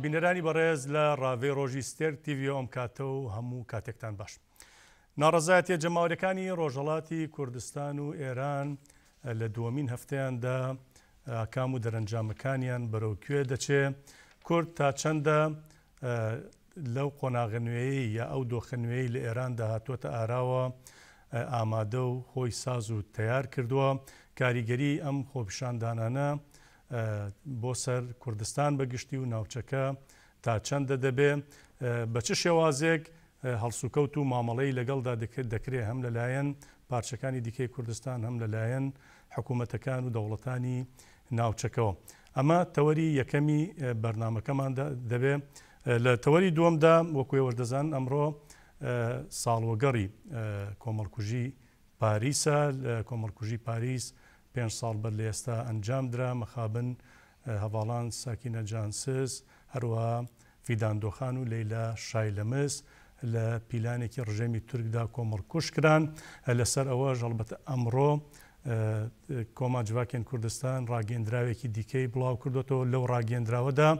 بینەرانی بەڕێز لە ڕاوێ ڕۆژی ستێر تیڤی ئەم کاتە و هەموو کاتێکتان باش. ناڕەزایەتیە جەماوەریەکانی ڕۆژهەڵاتی کوردستان و ئێران لە دووەمین هەفتەیاندا ئاکام و دەرەنجامەکانیان بەرەوکوێ دەچێ. کورد تا چەندە لەو قۆناغە نوێیی یا ئەو دۆخە نوێی لە ئێراندا هاتووەتە ئاراوە ئامادە و خۆی ساز و تەیار کردووە. کاریگەری ئەم خۆپیشاندانانە بۆ سەر کوردستان بەگشتی و ناوچەکە تا چەندە دەبێ، بە چ شێوازێک هەڵسوکەوت و مامەڵەی لەگەڵدا دەکرێت هەم لەلایەن پارچەکانی دیکەی کوردستان هەم لەلایەن حکوومەتەکان و دەوڵەتانی ناوچەکەوە. ئەمە تەوەری یەکەمی بەرنامەکەمان دەبێ. لە تەوەری دووەمدا وەکوێ وەردەزان ئەمڕۆ ساڵوەگەڕی کۆمەڵکوژی پاریسە. کۆمەڵکوژی پاریس 5 ساڵ بەر لە ئێستا ئەنجام درا. مەخابن هەواڵان ساکینە جانسز، هەروەها فیداندۆخان و لەیلا شایلەمز لە پیلانێکی ڕژێمی تورکدا کۆمەڵکوژ کران. لەسەر ئەوەش هەڵبەتە ئەمڕۆ کۆما جوواکێن کوردستان ڕاگەندراوێکی دیکەی بڵاو کردوێتەوە. لەو ڕاگەندراوەدا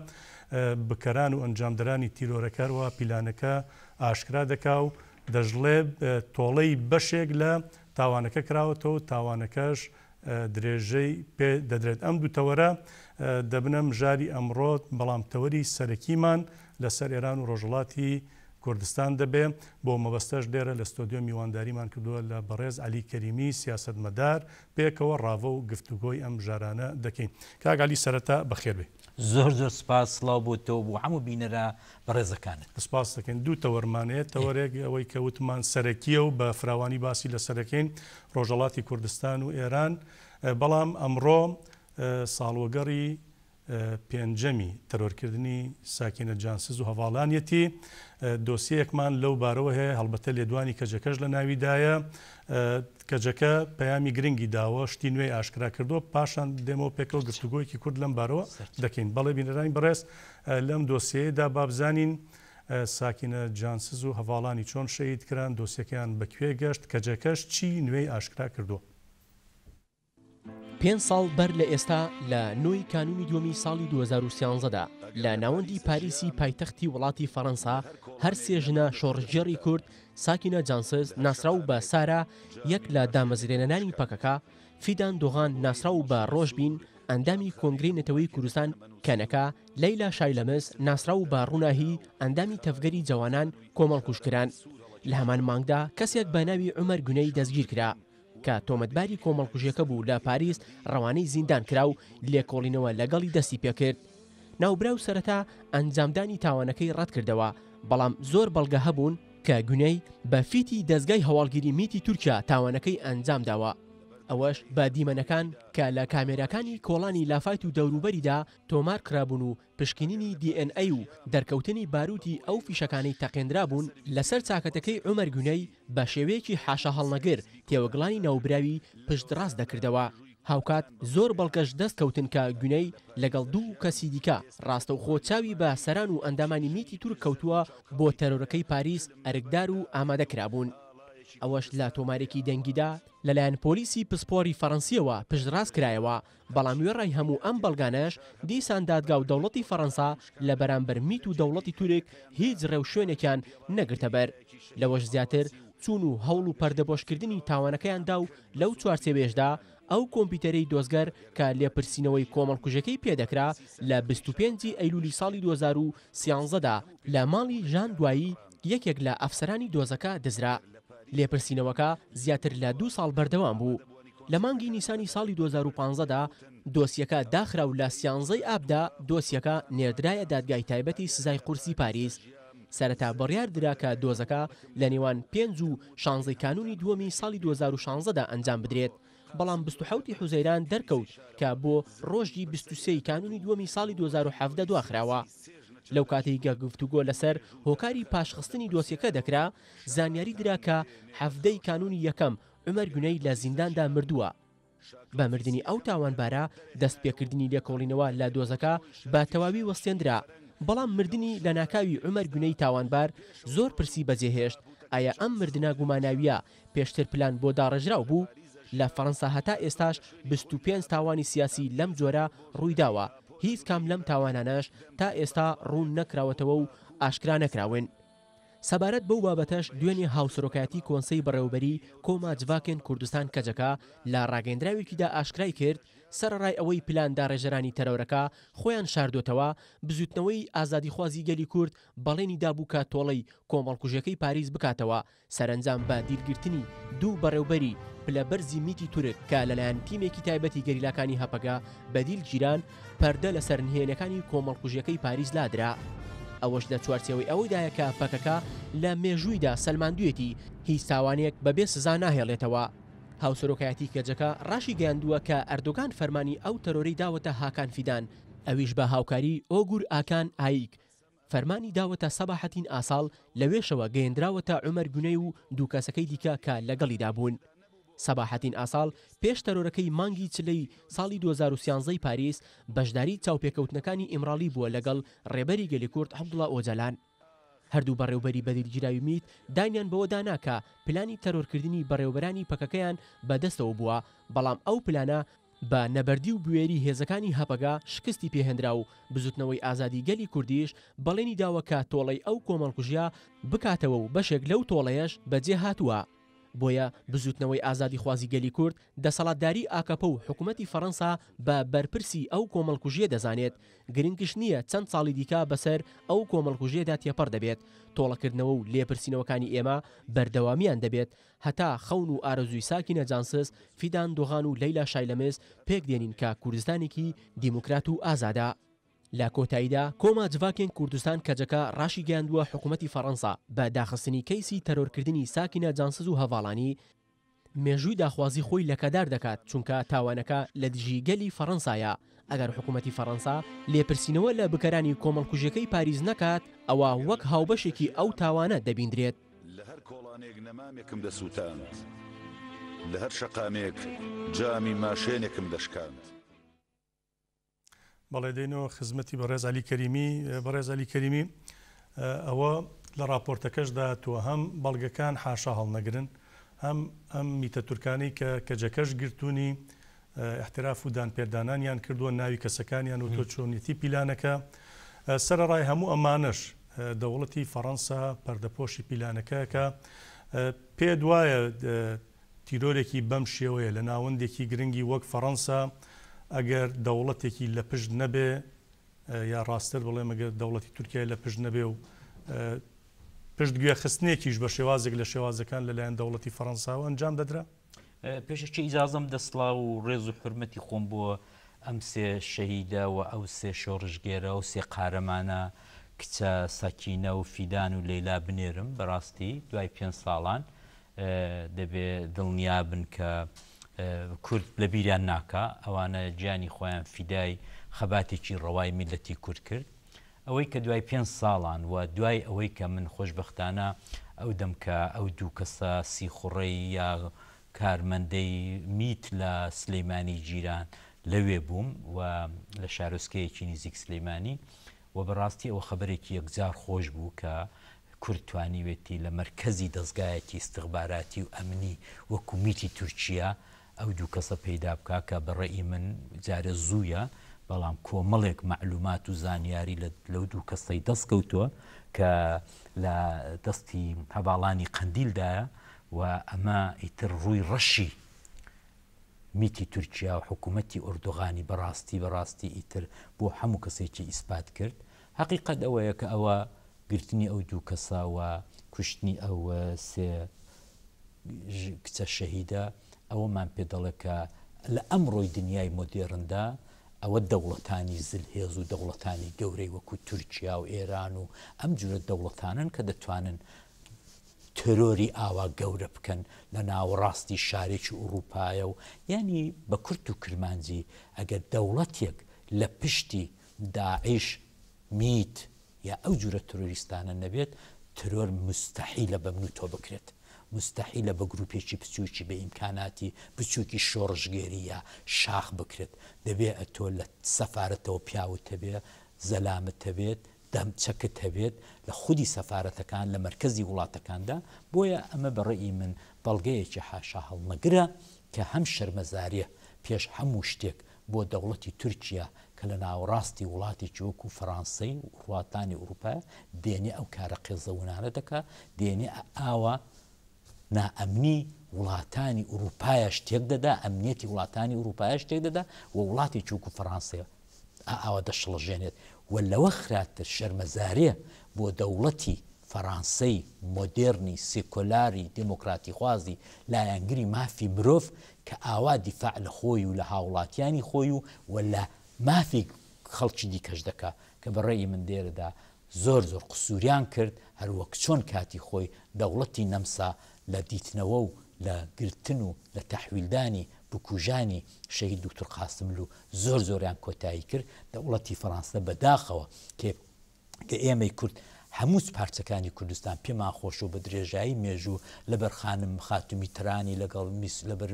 بکەران و ئەنجامدەرانی تیرۆرەکەرەوە پیلانەکە ئاشکرا دەکا و دەژڵێ تۆڵەی بەشێک لە تاوانەکە کراوەتەوە. تاوانەکەش درێژەی پێ دەدرێت. ئەم دوو تەوەرە دەبنە مژاری ئەمڕۆ، بەڵام تەوەری سەرەکیمان لەسەر ئێران و ڕۆژهەڵاتی کوردستان دەبێ. بۆ مەبەستەش لێرە لە ستۆدیۆ میوانداریمان کردووە لە بەڕێز عەلی کەریمی سیاسەتمەدار، پێکەوە ڕاوە و گفتوگۆی ئەم ژارانە دەکەین. کاک عەلی سەرەتا بەخێر بێ. زۆر سپاس، سڵاو بۆتەوە بۆ هەموو بینەرە بەڕێزەکانت. سپاس دەکەین. دوو تەوەرمانەیە، تەوەرێک ئەوەی کە وتمان سەرەکیە و بە فراوانی باسی لە سەرەکەین ڕۆژهەڵاتی کوردستان و ئێران، بەڵام ئەمڕۆ ساڵوەگەڕی پێنجەمی تەرۆرکردنی ساکینە جانسز و هەواڵانیەتی. دۆسیەکمان لەو بارەوە هەیە، هەڵبەتە لێدوانی کەجەکەش لە ناویدایە. کەجەکە پەیامی گرنگی داوە، شتی نوێی ئاشکرا کردووە، پاشان دێمەوە پێکەوە گفتوگۆیەکی کورد لەم بارەوە دەکەین. بەڵێ بینەرانی بەڕێز، لەم دۆسیەیەدا بابزانین ساکینە جانسز و هەواڵانی چۆن شەهید کران، دۆسیەکەیان بەکوێ گەشت، کەجەکەش چی نوێی ئاشکرا کردووە. 5 ساڵ بەر لە ئێستا لە 9 کانونی دووەمی ساڵی 2013دا لە ناوەندی پاریسی پایتەختی وڵاتی فەڕەنسا هەر سێ ژنە شۆڕژێڕی کورد ساکینە جانسز ناسراو بە سارا، یەک لە دامەزرێنەرانی پەکەکە، فیدان دۆغان ناسراو بە ڕۆژبین ئەندامی کۆنگرەی نەتەوەی کوردستان کەنەکە، لەیلا شایلەمز ناسراو بە ڕووناهی ئەندامی تەفگەری جوانان کۆمەڵکوژکران. لە هەمان مانگدا کەسێک بە ناوی عومەر گونەی دەستگیر کرا کە تۆمەتباری کۆمەڵکوژیەکە بوو لە پاریس، ڕەوانەی زیندان کرا و لێکۆڵینەوە لەگەڵی دەستی پێکرد. ناوبراو سەرەتا ئەنجامدانی تاوانەکەی ڕەت کردەوە، بەڵام زۆر بەڵگە هەبوون کە گونەی بە فیتی دەستگای هەواڵگیری میتی تورکیا تاوانەکەی ئەنجام داوە. ئەوەش بە دیمەنەکان کە لە کامێرەکانی کۆڵانی لافایت و دەوروبەریدا تۆمار کرابوون و پشکنینی DNA و دەرکەوتنی باروتی ئەو فیشەکانی تەقێنرا بوون لەسەر چاکەتەکەی عومەر گونەی بە شێوەیەکی حاشا هەڵنەگر تێوەگڵانی ناوبراوی پشت ڕاست دەکردەوە. هاوکات زۆر بەڵگەش دەست کەوتن کە گونەی لەگەڵ دوو کەسی دیکە ڕاستەوخۆ چاوی بە سەران و ئەندامانی میتی تورک کەوتووە بۆ تەرۆرەکەی پاریس ئەرکدار و ئامادە کرابوون. ئەوەش لە تۆمارێکی دەنگیدا لەلایەن پۆلیسی پسپۆری فەڕەنسیەوە پشتڕاست کرایەوە، بەڵام وێڕای هەموو ئەم بەڵگانەش دیسان دادگا و دەوڵەتی فەڕەنسا لە بەرامبەر میت و دەوڵەتی تورک هیچ ڕێو شوێنێکیان نەگرتە بەر. لەوەش زیاتر چون و هەوڵ و پەردەبۆشکردنی تاوانەکەیاندا و لەو چوارچێوێژدا ئەو کۆمپیوتەرەی دۆزگەر کە لێپرسینەوەی کۆمەڵکوژەکەی پێدەکرا لە 25 ئەیلولی ساڵی 2013دا لە ماڵی ژان دوایی یەکێک لە ئەفسەرانی دۆزەکە دزرا. لێپرسینەوەکە زیاتر لە 2 ساڵ بەردەوام بوو. لە مانگی نیسانی ساڵی 2015دا دۆسیەکە داخرا و لە 13 ئابدا دۆسیەکە نێردرایە دادگای تایبەتی سزای قورسی پاریس. سەرەتا بڕیار درا کە دۆزەکە لە نێوان 5 و 16 کانونی دووەمی ساڵی 2016دا ئەنجام بدرێت، بەڵام 27 حوزەیران دەرکەوت کە بۆ ڕۆژی 23 کانونی دووەمی ساڵی 2017 دواخراوە. لەو کاتێکگە گفتوگۆ لەسەر هۆکاری پاشخستنی دۆسیەکە دەکرا، زانیاری درا کە 17 کانونی یەکەم عومەر گونەی لە زینداندا مردووە. بە مردنی ئەو تاوانبارە دەستپێکردنی لێکۆڵینەوە لە دۆزەکە بە تەواوی وەستێنرا، بەڵام مردنی لە ناکاوی عومەر گونەی تاوانبار زۆر پرسی بەجێهێشت. ئایا ئەم مردنا گوماناویە پێشتر پلان بۆ داڕژراو بوو؟ لە فەڕەنسا هەتا ئێستاش 25 تاوانی سیاسی لەم جۆرە ڕوویداوە هیچ کام لەم تاوانانەش تا ئێستا ڕوون نەکراوەتەوە و ئاشکرا نەکراون. سەبارەت بەو بابەتەش دوێنێ هاوسەرۆکایەتی کۆنسەی بەڕێوەبەری کۆما جڤاکێن کوردستان کەجەکە لە ڕاگەیەندراوێکیدا ئاشکرای کرد سەرڕای ئەوەی پلان داڕێژەرانی تەرۆرەکە خۆیان شاردۆتەوە بزوتنەوەی ئازادیخوازی گەلی کورد بەڵێنی دابوو کە تۆڵەی کۆمەڵکوژەکەی پاریس بکاتەوە سەرنجام بە دیرگرتنی دوو بەڕێوبەری پلەبەرزی میتی تورک کە لەلایەن تیمێکی تایبەتی گەریلاکانی هەپەگا بەدیل گیران پەردە لە سەرنهێنەکانی کۆمەڵکوژەکەی پاریس لادرا. ئەوەش لە چوارچەوەی ئەوەیدایە کە پەکەکە لە مێژوویدا سەلماندوێتی هیچ تاوانێک بەبێ سزا ناهێڵێتەوە. هاوسەرۆکایەتی کەجەکە ڕاشی گەیاندووە کە ئەردۆگان فەرمانی ئەو تەرۆرەی داوەتە هاکان فیدان ئەویش بە هاوکاری ئۆگور ئاکان ئایک فەرمانی داوەتە سەباحەتین ئاساڵ لەوێشەوە گەیەندراوەتە عومەر گونەی و دوو کەسەکەی دیکە کە لەگەڵیدا بوون. سەباحەتین ئاساڵ پێش تەرۆرەکەی مانگی چلەی ساڵی 2013 پاریس بەشداری چاوپێکەوتنەکانی ئیمراڵی بووە لەگەڵ ڕێبەری گەلی کورد عەبدوڵڵا ئۆجەلان. هەردوو بەڕێوبەری بەدیلگیراوی میت دانیان بەوە دانا کە پلانی تەرۆرکردنی بەڕێوبەرانی پەکەکەیان بەدەستەوە بووە بەڵام ئەو پلانە بە نەبەردی و بوێری هێزەکانی هەپەگا شکستی پێهێنرا و بزوتنەوەی ئازادی گەلی کوردیش بەڵێنی داوە کە تۆڵەی ئەو کۆمەڵکوژیا بکاتەوە و بەشێک لەو تۆڵەیەش بەجێ هاتووە. بۆیە بزوتنەوەی ئازادی خوازی گەلی کورد دەسەڵاتداری ئاکەپە و حکوومەتی فەڕەنسا بە بەرپرسی ئەو کۆمەڵکوژیە دەزانێت گرنگش نییە چەند ساڵی دیکە بەسەر ئەو کۆمەڵکوژیەدا تێپەڕ دەبێت تۆڵەکردنەوە و لێپرسینەوەکانی ئێمە بەردەوامیان دەبێت هەتا خەون و ئارەزووی ساکینە جانسس فیدان دۆغان و لەیلا شایلەمێز پێک دێنین کە کوردستانێکی دیموکرات و ئازادە. لە کۆتاییدا کۆما جڤاکێن کوردستان کەجەکە ڕاشی گەیاندووە حکوومەتی فەڕەنسا بە داخستنی کەیسی تەرۆرکردنی ساکینە جانسز و هەواڵانی مێژووی داخوازی خۆی لەکەدار دەکات چونکە تاوانەکە لە دژی گەلی فەڕەنسایە. ئەگەر حکوومەتی فەڕەنسا لێپرسینەوە لە بکەرانی کۆمەڵکوژەکەی پاریس نەکات ئەوە وەک هاوبەشێکی ئەو تاوانە دەبیندرێت. لە هەر کۆڵانێک نەمامێکم دەسووتاند لە هەر شەقامێک جامی ماشێنێکم دەشکاند. بەڵێ دێنەوە خزمەتی بەڕێز عەلی کەریمی. بەڕێز عەلی کەریمی ئەوە لە راپۆرتەکەشدا تووە هەم بەڵگەکان حاشا هەڵنەگرن هەم ئەم میتە تورکانەی کە کەجەکەش گرتوونی احتراف و دانپێدانانیان کردووە ناوی کەسەکانیان و تۆ چۆنیەتی پیلانەکە سەرڕای هەموو ئەمانەش دەوڵەتی فەڕەنسا پەردەپۆشی پیلانەکە کە پێ دوایە تیرۆرێکی بەم شێوەیە لە ناوەندێکی گرنگی وەک فەڕەنسا ئەگەر دەوڵەتێکی لە پشت نەبێ یا ڕاستتر بڵێم ئەگەر دەوڵەتی تورکیای لە پشت نەبێ و پشتگوێ خستنێکیش بە شێوازێک لە شێوازەکان لەلایەن دەوڵەتی فەڕەنساوە ئەنجام دەدرا. پێشەکی ئیجازەم دەسڵاو و ڕێز و حرمەتی خۆم بۆ ئەم سێ شەهیدە و ئەو سێ شۆڕژگێرە و سێ قارەمانە کچە سەکینە و فیدان و لەیلا بنێرم بەڕاستی دوای 5 ساڵان دەبێ دڵنیابن کە کورد لە بیریان ناکە ئەوانە گیانی خۆیان فیدای خەباتێکی ڕەوای میلەتی کورد کرد. ئەوەی کە دوای 5 ساڵان و دوای ئەوەی کە من خۆشبەختانە ئەو دەم کە ئەو دوو کەسە سیخوڕەی یا کارمەندەی میت لە سلەیمانی جیران لەوێ بووم و لە شارۆچکەیەکی نزیک سلەیمانی و بەڕاستی ئەوە خەبەرێکی یەکجار خۆش بوو کە کورد توانیوێتی لە مەرکەزی دەستگایەکی استخباراتی و ئەمنی وەکو میتی تورکیا ئەو دوو کەسە پەیدا بکە کە بەڕێی من جارە زوویە بەڵام کۆمەڵێک معلومات و زانیاری لەو دوو کەسەی دەستکەوتووە کە لە دەستی هەواڵانی قەندیلدایە و ئەمە ئیتر ڕووی ڕەشی میتی تورکیا و حکوومەتی ئۆردۆغانی بەڕاستی ئیتر بۆ هەموو کەسێکی ئیسپات کرد. حەقیقەت ئەوەیە کە ئەوە گرتنی ئەو دوو کەسە و کوشتنی ئەو سێ کچە شەهیدە ئەوەمان پێ دەڵێ کە لە ئەمڕۆی دنیای مۆدێرندا ئەوە دەوڵەتانی زلهێز و دەوڵەتانی گەورەی وەکو تورکیا و ئێران و ئەم جورە دەوڵەتانن کە دەتوانن تەرۆری ئاوا گەورە بکەن لە ناوەڕاستی شارێکی ئوروپایە و ینی بە کورت و کرمانجی ئەگەر دەوڵەتێک لە پشتی داعیش میت یا ئەو جورە تۆریستانە نەبێت ترۆر مستحیلە بە من و تۆ بکرێت مستحیلە بە گروپێکی بچووکی بە ئیمکاناتی بچووکی شۆڕژگێری یا شاخ بکرێت دەبێت تۆ لە سەفارەتەوە پیاوت هەبێ زەلامت هەبێت دەمچەکت هەبێت لە خودی سەفارەتەکان لە مەرکەزی وڵاتەکاندا بۆیە ئەمە بەڕێی من بەڵگەیەکی حاشا هەڵنەگرە کە هەم شەرمەزاریە پێش هەموو شتێک بۆ دەوڵەتی تورکیا کە لە ناوەڕاستی وڵاتێکی وەکو فەڕەنسەی و وڵاتانی ئوروپا دێنێ ئەو کارە قێزەونانە دەکات دێنێ ئاوە نائەمنی وڵاتانی ئوروپایە شتێک دەدا ئەمنیەتی وڵاتانی ئوروپایە شتێک دەدا و وڵاتێکی وەکو فەڕەنسەیە ئاوە دەشڵەژێنێت و لەوە خراتر شەرمەزارێ بۆ دەوڵەتی فەڕەنسەی مۆدێرنی سێکۆلاری دموکراتی خوازی لایەنگری مافی مرۆڤ کە ئاوا دیفاع لە خۆی و لە هاوڵاتیانی خۆی و لە مافی خەڵکی دیکەش دەکا کە بەڕێی من دێرەدا زۆر قسووریان کرد هەروەک چۆن کاتی خۆی دەوڵەتی نەمسا لە دیتنەوە و لە گرتن و لە تەحویلدانی بکوژانی شەهید دوکتۆر قاسملو زۆریان کۆتایی کرد دەوڵەتی فەڕەنسا بەداخەوە کە ئێمەی کورد هەموو پارچەکانی کوردستان پێمان خۆش و بە درێژایی مێژوو لەبەر خانم خاتو میترانی لەگەڵ لەبەر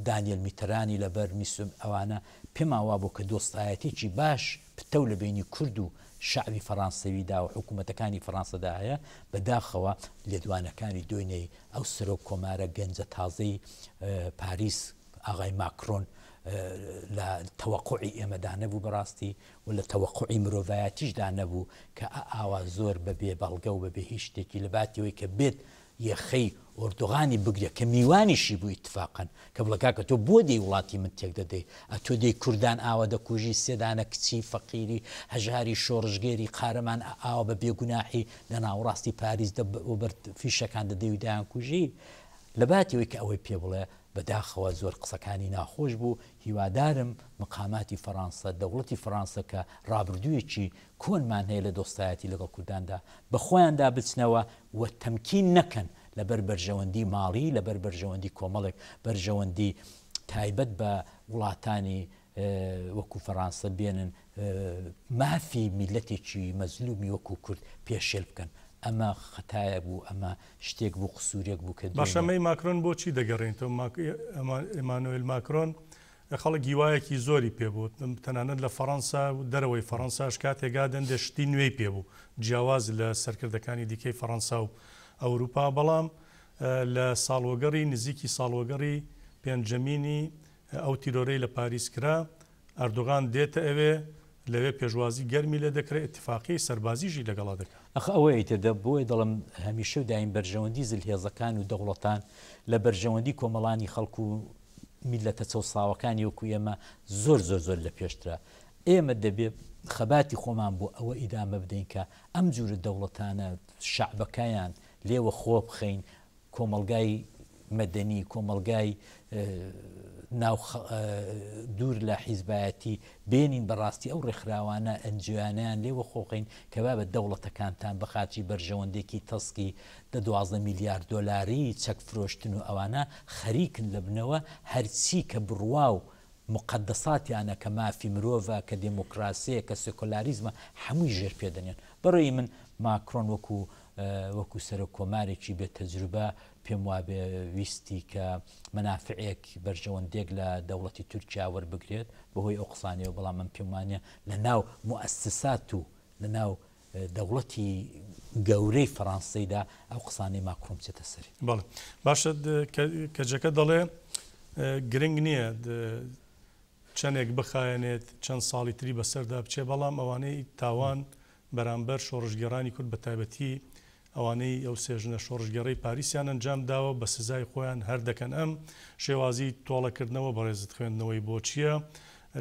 دانیێل میترانی لەبەر میسم ئەوانە پێمان وا بۆ کە دۆستایەتێکی باش پتە لە بینی کورد و شعبی فەڕەنسەویدا و حکوومەتەکانی فەڕەنسەدا هەیە بەداخەوە لێدوانەکانی دوێنەی ئەو سەرۆک کۆمارە گەنجە تازەی پاریس ئاغای ماکرۆن لە تەوەقوعی ئێمەدا نەبوو بەڕاستی و لە تەوەقوعی مرۆڤایەتیشدا نەبوو کە ئاوا زۆر بەبێ بەڵگە و بەبێ هیچ شتێکی لە باتیەوەی کە بێت یەخەی ئۆردوغانی بگرێت کە میوانیشی بوو ئیتفاقن کە بڵگا کە تۆ بۆ دەی وڵاتی من تێک دەدەی ئەتۆ دەی کوردان ئاوە دەکوژی سێدانە کچی فەقیری هەژاری شۆڕژگێری قارەمان ئاوە بە بێگوناحی لە ناوەڕاستی پاریس فیشەکان دەدەی و دایان کوژی لە باتیەوەی کە ئەوەی پێ بڵێ بەداخەوە زۆر قسەکانی ناخۆش بوو هیوادارم مقاماتی فەڕەنسا دەوڵەتی فەڕەنسا کە ڕابردوویەکی کۆنمان هەیە لە دۆستایەتی لەگەڵ کورداندا بە خۆیاندا بچنەوە و تەمکین نەکەن لەبەر بەرژەوەندی ماڵی لەبەر بەرژەوەندی کۆمەڵێک بەرژەوەندی تایبەت بە وڵاتانی وەکو فەڕەنسا بێنن مافی میلەتێکی مەزلومی وەکو کورد پێشێل بکەن ئەمە خەتایە بوو ئەمە شتێک بوو قسوورێک بوو کە باشەمەی ماکرۆن بۆچی دەگەڕێنەوە ئێمانوئێل ماکرۆن خەڵک گیوایەکی زۆری پێبوو تەنانەت لە فەڕەنسا و دەرەوەی فەڕەنساش کاتێکا دەندێ شتی نوێی پێبوو جیاواز لە سەرکردەکانی دیکەی فەڕەنسا و ئەوروپا بەڵام لە ساڵوەگەڕی نزیکی ساڵوەگەڕی پێنجەمینی ئەو تیرۆرەی لە پاریس کرا ئەردوغان دێتە ئەوێ لەوێ پێشوازی گەرمی لە دەکرێت اتفاقی سەربازیژی لەگەڵا دەکات ئەوەی تێدە بۆی دەڵم هەمیشە و دایم بەرژەوەندی زلهێزەکان و دەوڵەتان لە بەرژەوەندی کۆمەڵانی خەڵکو و میلەتە چەساوەکانی وەکو ئێمە زۆر لە پێشترا ئێمە دەبێت خەباتی خۆمان بۆ ئەوە ئیدامە بدەین کە ئەم جورە دەوڵەتانە شعبەکەیان لێوە خۆ بخەین کۆمەلگای مەدەنی کۆمەلگای ناو دوور لە حیزبایەتی بێنین بەڕاستی ئەو ڕێکخراوانە ئەنجوانیان لێوە خۆقین کە با بە دەوڵەتەکانتان بەخاچی بەرژەوەندێکی تەسکی دە 12 میلیارد دۆلاری چەک فرۆشتن و ئەوانە خەریکن لە بنەوە هەرچی کە بڕوا و مقدساتیانە کە مافی مرۆڤە کە دموکراسیە کە سێکۆلاریزمە هەمووی ژێر پێدەنێن بەڕێی من ماکرۆن وەکو سەرۆک کۆمارێکی بێت تەجروبە پێم وابێ ویستی کە مەنافعێک بەرژەوەندێک لە دەوڵەتی تورکیا وەربگرێت بەهۆی ئەو قسانەوە بەڵام من پێم وانە لە ناو موەسسات و لە ناو دەوڵەتی گەورەی فەڕەنسەیدا ئەو قسانەی ماکرۆن بچێتە سەری بەڵێ باشە کەجەکە دەڵێ گرنگ نییە چەندێک بخایەنێت چەند ساڵی تری بەسەردا بچێ بەڵام ئەوانەی تاوان بەرامبەر شۆڕژگەڕانی کورد بە تایبەتی ئەوانەی ئەو سێژنە شۆڕژگەڕی پاریسیان ئەنجام داوە بە سزای خۆیان هەر دەکەن ئەم شێوازی تۆڵەکردنەوە بەڕێزت خوێندنەوەی بۆ چییە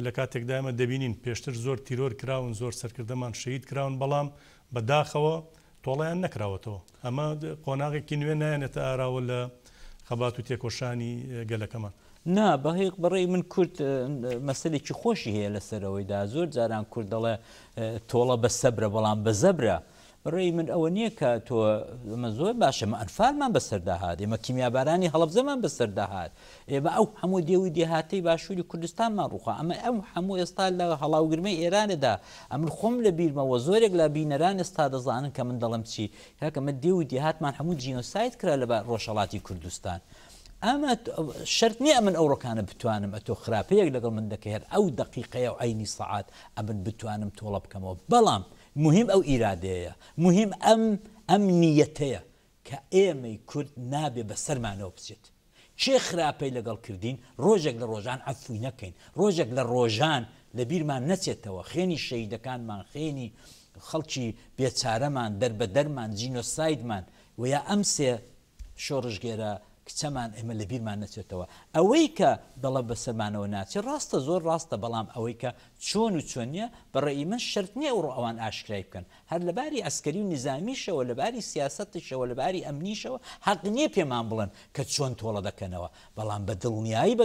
لە کاتێکدا ئەمە دەبینین پێشتر زۆر تیرۆر کراون زۆر سەرکردەمان شەهید کراون بەڵام بەداخەوە تۆڵیان نەکراوەتەوە ئەمە قۆناغێکی نوێ نایەنێتە ئاراوە لە خەبات و تێکۆشانی گەلەکەمان نا بەهێق بەڕێی من کورد مەسلێکی خۆشی هەیە لەسەرەوەیدا زۆر جاران کورد دەڵێ تۆڵە بە سەبرە بەڵام بە زەبرە بەڕێی من ئەوە نییە کە تۆ ئەمە زۆر باشە ئەنفالمان بەسەرداهات ئێمە کیمیابارانی هەڵەبجەمان بەسەرداهات ئێمە ئەو هەموو دێوی دێهاتەی باشووری کوردستانمان ڕوخە ئەمە ئەو هەموو ئێستا لە هەڵاوگرمەی ئێرانەدا ئەمن خۆم لە بیرمەوە زۆرێک لە بینەران ئێستا دەزانن کە من دەڵم چی کاکە ئەمە دێوی دێهاتمان هەموو جینۆسایت کرا لە ڕۆژهەڵاتی کوردستان ئەمە شەرت نییە ئەمن ئەو ڕۆکانە بتوانم ئەتۆ خراپەیەک لەگەڵ من دەکەێت ئەو دقیقەیە و عینی سەعات ئەمن بتوانم تۆڵە بکەمەوە بەڵام مهم ئەو ئیرادەیە مهم ئەم نیەتەیە کە ئێمەی کورد نابێ بە سەرمانەوە بچێت چێ خراپەی لەگەڵ کردین ڕۆژێک لە ڕۆژان عەفوی نەکەین ڕۆژێک لە ڕۆژان لە بیرمان نەچێتەوە خێنی شەهیدەکانمان خێنی خەڵکی بێچارەمان دەربەدەرمان جینۆسایدمان و یا ئەم سێ شۆڕژگێرە کچەمان ئێمە لە بیرمان نەچێتەوە ئەوەی کە دەڵە بەسەرمانەوە ناچێت ڕاستە زۆر ڕاستە بەڵام ئەوەی کە چۆن و چۆن نییە بەڕێی من شەرت نییە و ئەوان ئاشکرای بکەن هەر لەباری ئەسکەری و نظامیشەوە لەباری سیاسەتشەوە لەباری ئەمنیشەوە حەق نییە پێمان بڵێن کە چۆن تۆڵە دەکەنەوە بەڵام بە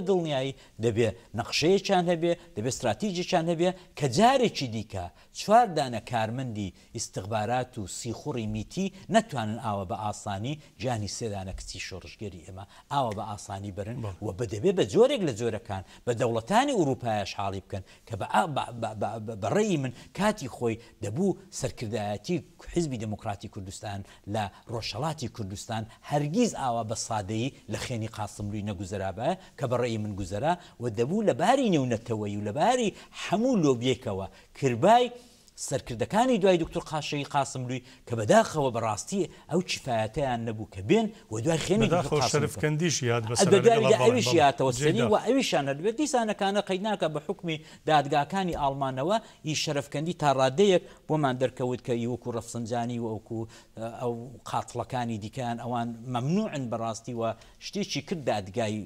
دڵنیایی دەبێ نەخشەیەکیان هەبێ دەبێ استراتیژیەکیان هەبێ کە جارێکی دیکە 4 دانە کارمەندی ئیستخبارات و سیخوڕی میتی نەتوانن ئاوە بە ئاسانی گیانی 3 دانە کچی شۆڕژگەری ئێمە ئاوە بە ئاسانی برن و بەدەبێ بە جۆرێک لە جۆرەکان بە دەوڵەتانی ئوروپایش حاڵی بکەن کە بەڕێی من کاتی خۆی دەبوو سەرکردایەتی حیزبی دموکراتی کوردستان لە ڕۆژهەڵاتی کوردستان هەرگیز ئاوا بە سادەیی لە خێنی قاسملووی نەگوزەرابە کە بەڕێی من گوزەرا و دەبوو لەباری نێونەتەوەی و لەباری هەموو لۆبیێکەوە کربای سەرکردەکانی دوای دکتۆر قاشەی قاسملووی کە بەداخەوە بەڕاستی ئەو چیفایەتیان نەبوو کە بێن و دوای خێنی شەرفکەندیش یاد ئەویش یاتەوە سەری و ئەویشان هەبێت دیسانەکانە قەید ناکە بە حکمی دادگاکانی ئاڵمانەوە ئی شەرفکەندی تا ڕادەیەک بۆمان دەرکەوت کە وەکو ڕەفسەنجانی و ئەوکو ئەو قاتڵەکانی دیکەیان ئەوان مەمنوعن بەڕاستی و شتێکی کرد دادگای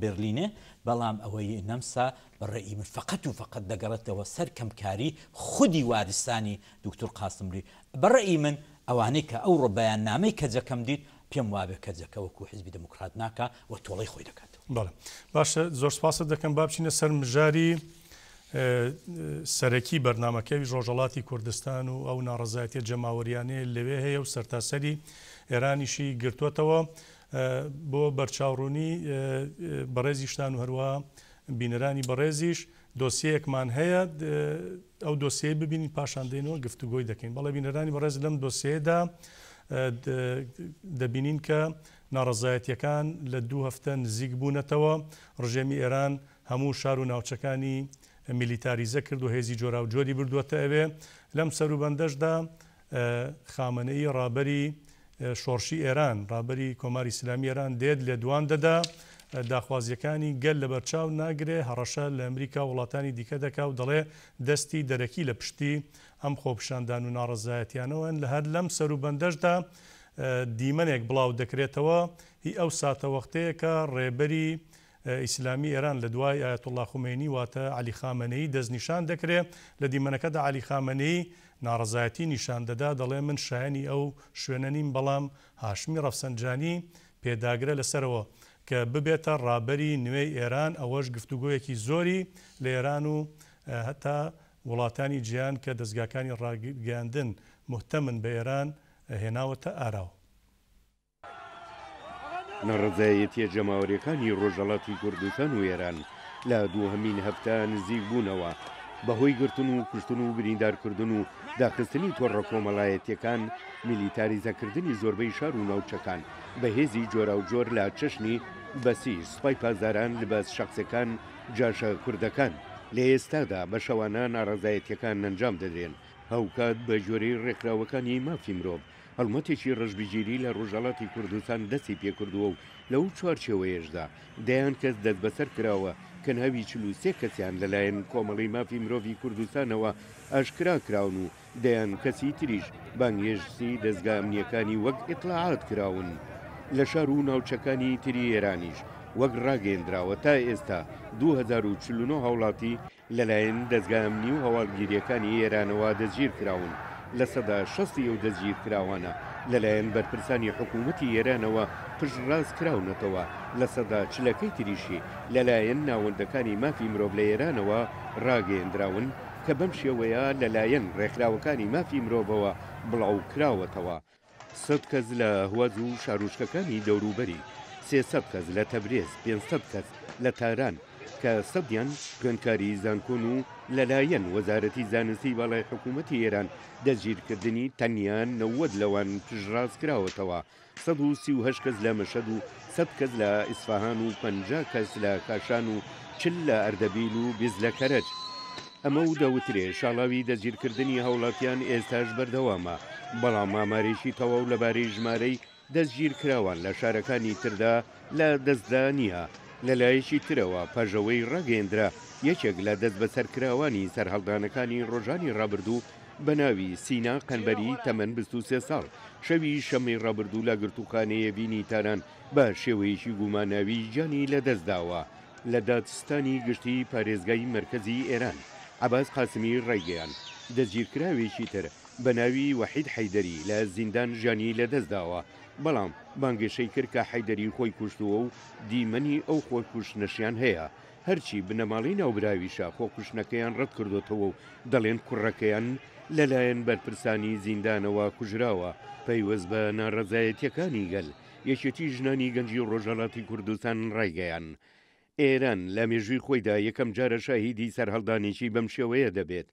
بێرلینێ بەڵام ئەوەی نەمسا بەڕێی من فقط و فقط دەگەڕێتەوە سەر کەمکاری خودی وارستانی دکتۆر قاسملووی بەڕێی من ئەوانەی کە ئەو ڕۆبەیان نامەی کەجەکەم دیت پێم وابێ کەجەکە وەکو حیزبی دموکرات ناکە و تۆڵەی خۆی دەکاتەوە بەڵێ باشە زۆر سپاسە دەکەم با بچینە سەر مژاری سەرەکی بەرنامەکەوی ڕۆژهەڵاتی کوردستان و ئەو ناڕەزایەتیە جەماوەریانەیە لەوێ هەیە و سەرتاسەری ئێرانیشی گرتووەتەوە بۆ بەرچاوڕوونی بەڕێزیشتان و هەروە بینەرانی بەڕێزیش دۆسیەکمان هەیە ئەو دۆسیە ببینین پاشان دێنەوە گفتوگۆی دەکەین بەڵێ بینەرانی بەڕێز لەم دۆسیەدا دەبینین کە ناڕەزایەتیەکان لە 2 هەفتە نزیک بوونەتەوە ڕژێمی ئێران هەموو شار و ناوچەکانی میلیتاریزە کرد و هێزی جۆرا و جۆری بردووەتە ئەوێ لەم سەروبەندەشدا خامنەئی ڕابەری شۆڕشی ئێران ڕابەری کۆماری ئیسلامی ئێران دێت لێ دوان دەدا داخوازیەکانی گەل لە بەرچاو ناگرێ هەڕەشە لە ئەمریکا وڵاتانی دیکە دەکا و دەڵێ دەستی دەرەکی لە پشتی ئەم خۆپشاندان و ناڕەزایەتیانەوەن لە هەر لەم سەروبەندەشدا دیمەنێک بڵاو دەکرێتەوە هی ئەو ساتە وەختەیەکە ڕێبەری ئیسلامی ئێران لە دوای ئایەتوڵڵا خومێنی واتە عەلی خامنەئی دەستنیشان دەکرێت لە دیمەنەکەدا عەلی خامنەئی ناڕەزایەتی نیشان دەدا دەڵێ من شایەنی ئەو شوێنە نیم بەڵام هاشمی ڕەفسەنجانی پێداگرە لەسەرەوە کە ببێتە ڕابەری نوێی ئێران ئەوەش گفتوگۆیەکی زۆری لە ئێران و هەتا وڵاتانی جیان کە دەستگاکانی ڕاگەاندن محتەمن بە ئێران هێناوەتە ئاراوە. نەڕەزایەتیە جەماوەریەکانی ڕۆژهەڵاتی کوردستان و ئێران لە دووهەمین هەفتە نزیک بوونەوە بەهۆی گرتن و کوشتن و بریندارکردن و داخستنی تۆڕە کۆمەڵایەتیەکان میلیتاریزەکردنی زۆربەی شار و ناوچەکان بە هێزی جۆرا و جۆر لە چەشنی بەسی سوپای پازاران لەبەس شەخسەکان جاشە کوردەکان لە ئێستادا بە شەوانە ناڕەزایەتیەکان ئەنجام دەدرێن هەوکات بە جۆرەی ڕێکراوەکانی مافی مرۆڤ هەڵمەتێکی ڕەشبگیری لە ڕۆژهەڵاتی کوردستان دەستی پێکردووە و لەو چوارچێوەیەشدا دەیان کەس دەست بەسەر کراوە کە ناوی 43 کەسیان لەلایەن کۆمەڵی مافی مرۆڤی کوردستانەوە ئاشکرا کراون و دەیان کەسی تریش بانگێشتی دەستگا ئەمنیەکانی وەک ئیطلاعات کراون لە شار و ناوچەکانی تری ئێرانیش وەک ڕاگەیەندراوە تا ئێستا 2049 هاوڵاتی لەلایەن دەستگا ئەمنی و هەواڵگیریەکانی ئێرانەوە دەستگیر کراون لە سەدا 60 ئەو دەستگیر کراوانە لەلایەن بەرپرسانی حکوومەتی ئێرانەوە پشتڕاست کراونەتەوە لە سەدا چلەکەی تریشی لەلایەن ناوەندەکانی مافی مرۆڤ لە ئێرانەوە ڕاگەیەندراون کە بەم شێوەیە لەلایەن ڕێکخراوەکانی مافی مرۆڤەوە بڵاو کراوەتەوە 100 کەس لە هۆز و شاروشکەکانی دەوروبەری 300 کەس لە تەبرێز 500 کەس لە تاران کە سەدیان خوێندکاری زانکۆن و لەلایەن وەزارەتی زانستی بەڵای حکوومەتی ئێران دەستگیرکردنی تەنیان 90 لەوان پژڕاست کراوەتەوە 138 کەس لە مەشەد و 100 کەس لە ئیسفاهان و 50 کەس لە کاشان و 40 لە ئەردەبیل و 20 لە کەرەج ئەمە و دەوترێ شاڵاوی دەستگیرکردنی هەوڵاتیان ئێستاش بەردەوامە بەڵام ئامارێکی تەواو لەبارەی ژمارەی دەستگیر کراوان لە شارەکانی تردا لە دەستدا نییە. لەلایەکی ترەوە پەژەوەی ڕاگەیەندرا یەکێک لە دەست بەسەرکراوانی سەرهەڵدانەکانی ڕۆژانی ڕابردوو بە ناوی سینا قەنبەری تەمەن 23 ساڵ شەوی شەمەی ڕابردوو لە گرتوخانەیە بینی تاران بە شێوەیەکی گوماناوی گیانی لەدەستداوە. لە دادستانی گشتی پارێزگای مرکزی ئێران عەباس قاسمی ڕێگەیان دەستگیرکراوێکی تر بە ناوی وەحید حەیدەری لە زیندان ژیانی لەدەستداوە، بەڵام بانگێشەی کرد کە حەیدەری خۆی کوشتووە و دیمەنی ئەو خۆکوشتنەشیان هەیە. هەرچی بنەماڵی ناوبراویشە خۆکوشتنەکەیان ڕەت کردوتەوە و دەڵێن کوڕەکەیان لەلایەن بەرپرسانی زیندانەوە کوژراوە. پەیوەست بە ناڕەزایەتیەکانی گەل یەکێتی ژنانی گەنجی ڕۆژهەڵاتی کوردستان ڕایگەیان. ئێران لە مێژووی خۆیدا یەکەم جارە شاهیدی سەرهەڵدانێکی بەم شێوەیە دەبێت.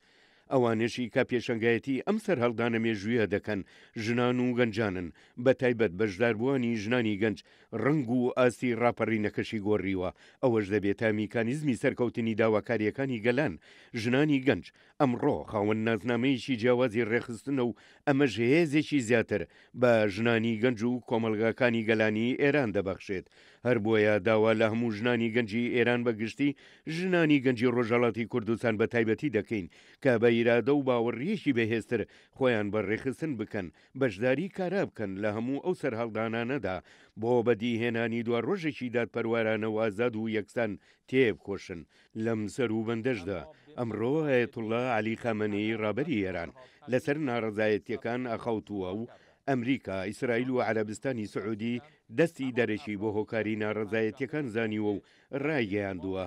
ئەوانشی کا پێشەنگایەتی ئەم سەرهەڵدانە مێژوویە دەکەن ژنان و گەنجانن، بە تایبەت بەشداربووانی ژنانی گەنج ڕنگ و ئاستی ڕاپەڕینەکەشی گۆڕیوە. ئەوەش دەبێت تا میکانیزمی سەرکەوتنی داواکاریەکانی گەلان ژنانی گەنج ئەمڕۆ خاوەن نازنامەیەکی جیاوازی ڕێخستنە و ئەمەش هێزێکی زیاتر بە ژنانی گەنج و کۆمەلگاکانی گەلانی ئێران دەبەخشێت. هەر بۆیە داوا لە هەموو ژنانی گەنجی ئێران بەگشتی ژنانی گەنجی ڕۆژهەڵاتی کوردستان بە تایبەتی دەکەین کە بە ئیرادە و باوەڕیەکی بەهێزتر خۆیان بەڕێخستن بکەن، بەشداری کارا بکەن لە هەموو ئەو سەرهەڵدانانەدا بۆ بەدیهێنانی دووار ڕۆژێکی دادپەروارانە و ئازاد و یەکسان تێبکۆشن. لەم سەر و بەندەشدا ئەمڕۆ ئایەتوڵڵا عەلی خامنەیی ڕابەری ئێران لەسەر ناڕەزایەتیەکان ئەخەوتووە و ئەمریکا، ئیسرائیل و عەرەبستانی سعودی دەستی دەرەکی بۆ هۆکاری ناڕەزایەتیەکان زانیوە و ڕایگەیاندووە.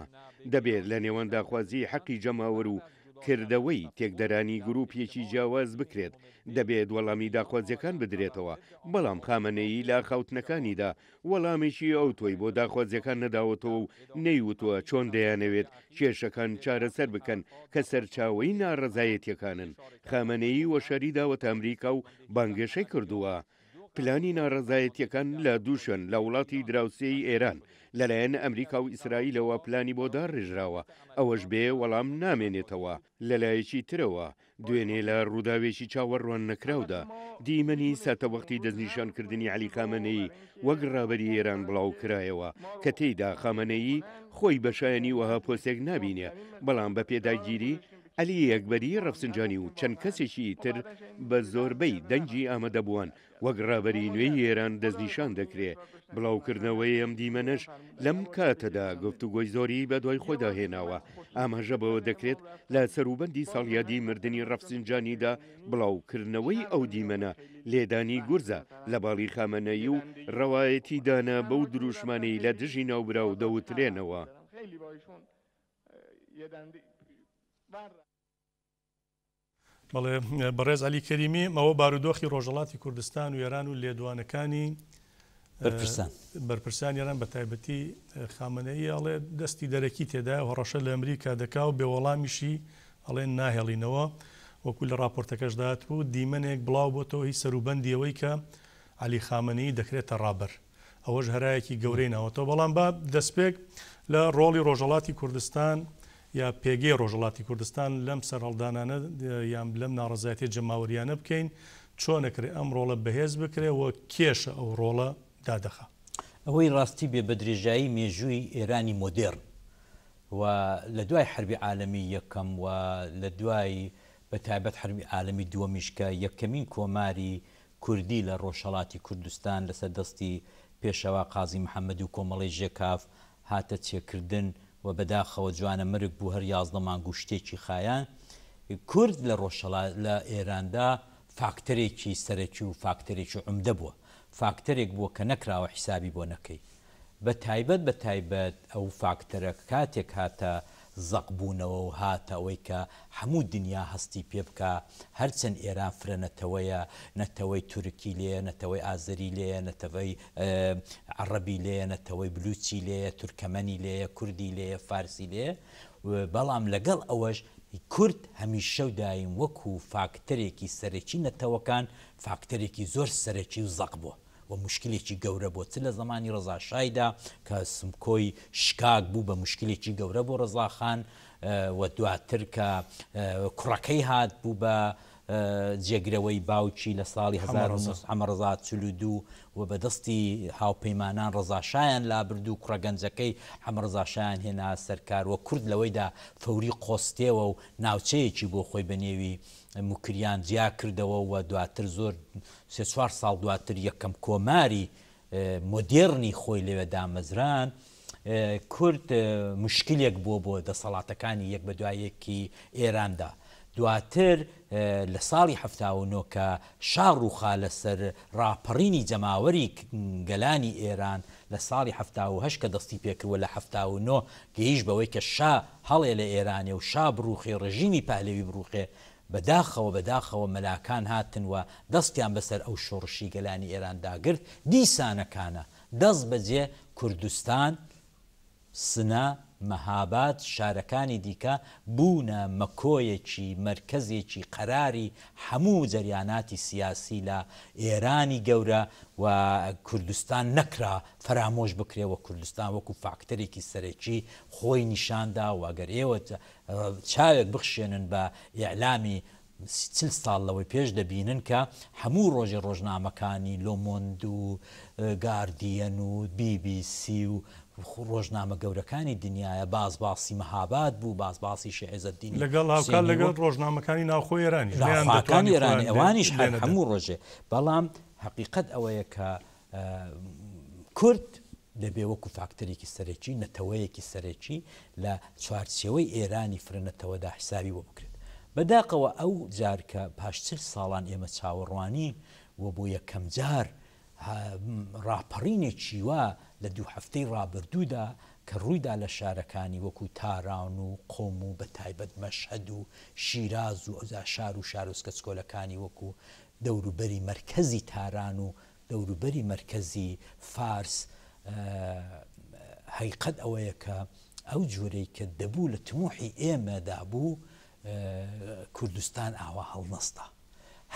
دەبێت لە نێوان داخوازی حەقی جەماوەر و کردەوەی تێکدەرانی گروپێکی جیاواز بکرێت. دەبێت وەڵامی داخوازیەکان بدرێتەوە، بەڵام خامنەیی لە خەوتنەکانیدا وەڵامێکی ئەو تۆی بۆ داخوازیەکان نەداوەتەوە و نەیوتووە چۆن دەیانەوێت کێشەکان چارەسەر بکەن کە سەرچاوەی ناڕەزایەتیەکانن. خامنەیی وەشاری داوەتە ئەمریکا و بانگێشەی کردووە پلانی ناڕەزایەتیەکان لە دووشن لە وڵاتی دراوسێی ئێران لەلایەن ئەمریکا و ئیسرائیلەوە پلانی بۆ داڕێژراوە، ئەوەش بێ وەڵام نامێنێتەوە. لەلایەکی ترەوە دوێنێ لە ڕووداوێکی چاوەڕوان نەکراودا دیمەنی ساتەوەختی دەستنیشانکردنی عەلی خامنەیی وەک ڕابەری ئێران بڵاو کرایەوە کە تێیدا خامنەیی خۆی بەشایەنی وەها پۆستێک نابینێ، بەڵام بە پێداگیری عەلی ئەکبەری ڕەفسنجانی و چەند کەسێکی تر بە زۆربەی دەنگی ئامادەبووان وەک ڕابەری نوێی ئێران دەستنیشان دەکرێت. بڵاوکردنەوەی ئەم دیمەنەش لەم کاتەدا گفتوگۆی زۆری بە دوای خۆدا هێناوە. ئاماژە بەوە دەکرێت لە سەروبەندی ساڵیادی مردنی ڕەفسنجانیدا بڵاوکردنەوەی ئەو دیمەنە لێدانی گورزە لە باڵی خامنەیی و ڕەوایەتی دانا بەو دروشمانەی لە دژی ناوبرا و دەوترێنەوە. بەڵێ بەڕێز عەلی کەریمی، ئەوە بارودۆخی ڕۆژهەڵاتی کوردستان و ئێران و لێدوانەکانی بەرپرسان ئێران بە تایبەتی خامنەیی ئەڵێ دەستی دەرەکی تێدا هەڕەشە لە ئەمریکا دەکا و بێوەڵامیشی ئەڵێن ناهێڵینەوە، وەکو لە راپۆرتەکەشدات بوو دیمەنێک بڵاو بۆتەوە هی سەروبەندیەوەی کە عەلی خامنەیی دەکرێتە ڕابەر. ئەوەش هەرایەکی گەورەی ناوەتەوە. بەڵام با دەستپێک لە ڕۆڵی ڕۆژهەڵاتی کوردستان یا پێگەی ڕۆژهەڵاتی کوردستان لەم سەرهەڵدانانە یان لەم ناڕەزایەتی جەماوەریانە بکەین، چۆنەکرێ ئەم ڕۆڵە بەهێز بکرێەوە کێشە ئەو ڕۆڵە دادەخە. ئەوەی ڕاستی بێ بە درێژایی مێژووی ئێرانی مۆدێرن و لە دوای حربی عالەمی یەکەم و لە دوای بە تایبەت حربی عالەمی دووەمیشکە یەکەمین کۆماری کوردی لە ڕۆژهەڵاتی کوردستان لەسەر دەستی پێشەوا قازی محەممەد و کۆمەڵی ژێکاف هاتە چێکردن و بەداخەوە جوانە مرگ بوو هەر 11 مانگ و شتێکی خایان. کورد لە ڕۆژهەڵات لە ئێراندا فاکتەرێکی سەرەکی و فاکتەرێکی عومدە بووە، فاکتەرێک بووە کە نەکراوە حیسابی بۆ نەکەی. بە تایبەت ئەو فاکتەرە کاتێک هاتە زەقبوونەوە و هاتە ئەوەی کە هەموو دنیا هەستی پێ بکە، هەرچەند ئێران فرە نەتەوەیە، نەتەوەی تورکی لێە، نەتەوەی ئازەری لێە، نەتەوەی عەرەبی لێە، نەتەوەی بلوچی لێە، تورکەمەنی لێە، کوردی لێە، فارسی لێە. بەڵام لەگەڵ ئەوەش کورد هەمیشە و دایم وەکو فاکتەرێکی سەرەکی نەتەوەکان فاکتەرێکی زۆر سەرەکی و زەق بووە و مشکلێکی گەورە بۆ چ لە زمانی ڕەزاشایدا کە سمکۆی شکاک بوو بە مشکلێکی گەورە بۆ ڕەزاخان و دواتر کە کوڕەکەی هات بوو بە جێگرەوەی باوکی لە ساڵی 1942 و بەدەستی هاوپەیمانان ڕەزاشایان لابردوو کوڕەگەنجەکەی حەمڕەزاشایان هێنا سەرکار و کورد لەوەیدا فەوری قۆستێەوە و ناوچەیەکی بۆ خۆی بەنێوی مکریان جیا کردەوە و دواتر زۆر 3-4 ساڵ دواتر یەکەم کۆماری مۆدێرنی خۆی لەوێ دامەزران کورد مشکلێک بۆ دەسەڵاتەکانی یەک بە دوایەکی ئێراندا دواتر لە ساڵی 79 کە شار ڕووخا لەسەر ڕاپەڕینی جەماوەری گەلانی ئێران لە ساڵی 78 کە دەستی پێکردوە لە 79 گەیشت بەوەی کە شا هەڵێ لە ئێرانێ و شا بڕوخێ ڕژیمی پهلەوی بڕوخێ بەداخەوە مەلاکان هاتن و دەستیان بەسەر ئەو شۆڕشی گەلانی ئێراندا گرت دیسانەکانە دەست بەجێ کوردستان سنە مەهاباد شارەکانی دیکە بوونە مەکۆیەکی مرکزێکی قەراری هەموو جەریاناتی سیاسی لە ئێرانی گەورە و کوردستان نەکرا فرامۆش بکرێەوە کوردستان وەکو فاکتەرێکی سەرەکی خۆی نیشاندا و ئەگەر ئێوە چاوێک بخشێنن بە ئیعلامی 40 ساڵ لەوەی پێش دەبینن کە هەموو ڕۆژێ ڕۆژنامەکانی لۆمۆند و گاردیەن و BBC و ڕۆژنامە گەورەکانی دنیاە باسی مەهاباد بوو باسی شێعزەدین لەگەڵ هاوکار لەگەڵ ڕۆژنامەکانی ناوخۆی ئێرانی ڕاخواکانی ئێرانی ئەوانیش هەموو ڕۆژێ بەڵام حقیقەت ئەوەیە کە کورد دەبێ وەکو فاکتەرێکی سەرەکی نەتەوەیەکی سەرەکی لە چوارچێوەی ئێرانی فرەنەتەوەدا حسابی بۆ بکرێت بەداقەوە ئەو جار کە پاش 40 ساڵان ئێمە چاوەڕوانی و بۆ یەکەم جار ڕاپەڕینێکی وە لە 2 هەفتەی ڕابردوودا کە ڕوویدا لە شارەکانی وەکو تاران و قۆم و بە تایبەت مەشهەد و شیراز و ئەوزا شار و شارۆچکەچکۆلەکانی وەکو دەوروبەری مرکزی تاران و دەوروبەری مرکزی فارس حقیقەت ئەوەیە کە ئەو جۆرەی کە دەبوو لە تموحی ئێمەدا بوو کوردستان ئاوا هەڵنەستا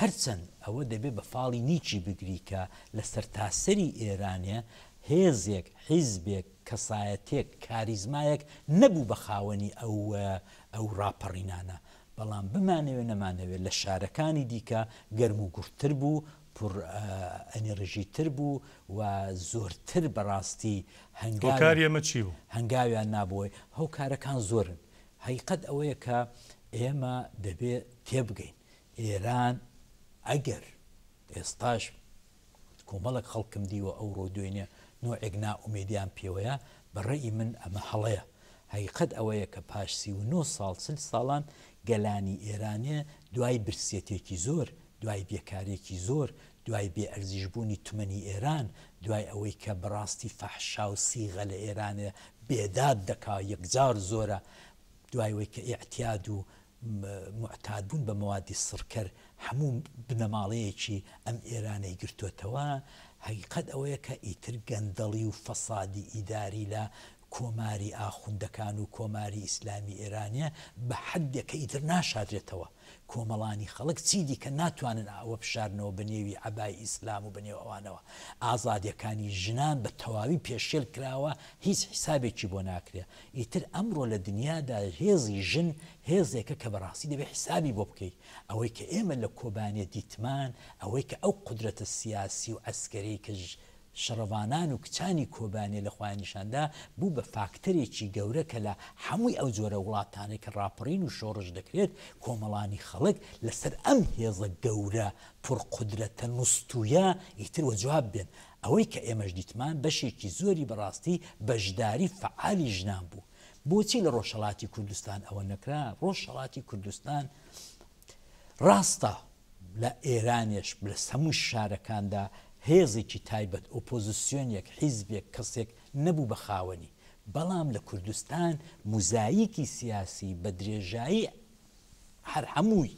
هەرچەند ئەوە دەبێت بە فاڵی نیچی بگری کە لە سەرتاسەری ئێرانە هێزێک حیزبێک کەسایەتێک کاریزمایەک نەبوو بە خاوەنی ئەو ڕاپەڕینانە بەڵام بمانەوێ نەمانەوێت لە شارەکانی دیکە گەرم و گورتتر بوو پڕ ئەنێڕژیتر بوو و زۆرتر بەڕاستی هەنگاویەمە چی بوو هەنگاویان نابووی هەو کارەکان زۆرن حقیقەت ئەوەیە کە ئێمە دەبێت تێبگەین ئێران ئەگەر ئێستاش کۆمەڵک خەڵکم دیوە ئەو ڕۆ دوێنێ نوعێک نائومێدیان پێوەیە بەڕێی من ئەمە هەڵەیە حقیقەت ئەوەیە کە پاش 39 ساڵ 40 ساڵان گەلانی ئێرانێ دوای برسێتێکی زۆر دوای بێکارێکی زۆر دوای بێ ئەرزیشبوونی تومەنی ئێران دوای ئەوەی کە بەڕاستی فەحشا و سیغە لە ئێرانێ بێداد دەکا یەکجار زۆرە دوای ئەوەی کە ئیعتیاد و معتادبوون بە موادی سڕکەر هەموو بنەماڵەیەکی ئەم ئێرانەی گرتوێتەوە حقیقەت ئەوەیە کە ئیتر گەندەڵی و فەسادی ئیداری لە کۆماری ئاخوندەکان و کۆماری ئیسلامی ئێرانیە بە حەدێکە ئیتر ناشادرێتەوە کۆمەڵانی خەڵک چیدی کە ناتوانن ئەوە بشارنەوە بەنێوی عەبای ئیسلام و بەنێو ئەوانەوە ئازادیەکانی ژنان بە تەواوی پێشێل کراوە هیچ حیسابێکی بۆ ناکرێ ئیتر ئەمڕۆ لە دنیادا هێزی ژن هێزێکە کە بەڕاستی دەبێت حیسابی بۆ بکەیت ئەوەی کە ئێمە لە کۆبانێ دیتمان ئەوەی کە ئەو قودرەتە سیاسی و ئەسکەرەی کە شەڕەوانان و کچانی کۆبانێ لە خوایانیشاندا بوو بە فاکتەرێکی گەورە کە لە هەمووی ئەو جۆرە وڵاتانێک کە ڕاپەڕین و شۆڕش دەکرێت کۆمەڵانی خەڵک لەسەر ئەم هێزە گەورە پڕقودرەتە نوستویە ئیتر وە جواب بێن ئەوەی کە ئێمەش دیتمان بەشێکی زۆری بەڕاستی بەشداری فعالی ژنان بوو بۆچی لە ڕۆژهەڵاتی کوردستان ئەوە نەکرا ڕۆژهەڵاتی کوردستان ڕاستە لە ئێرانیش لە هەموو شارەکاندا هێزێکی تایبەت ئۆپۆزیسیۆنێک حیزبێک کەسێک نەبوو بە خاوەنی بەڵام لە کوردستان موزاییکی سیاسی بە درێژایی هەر هەمووی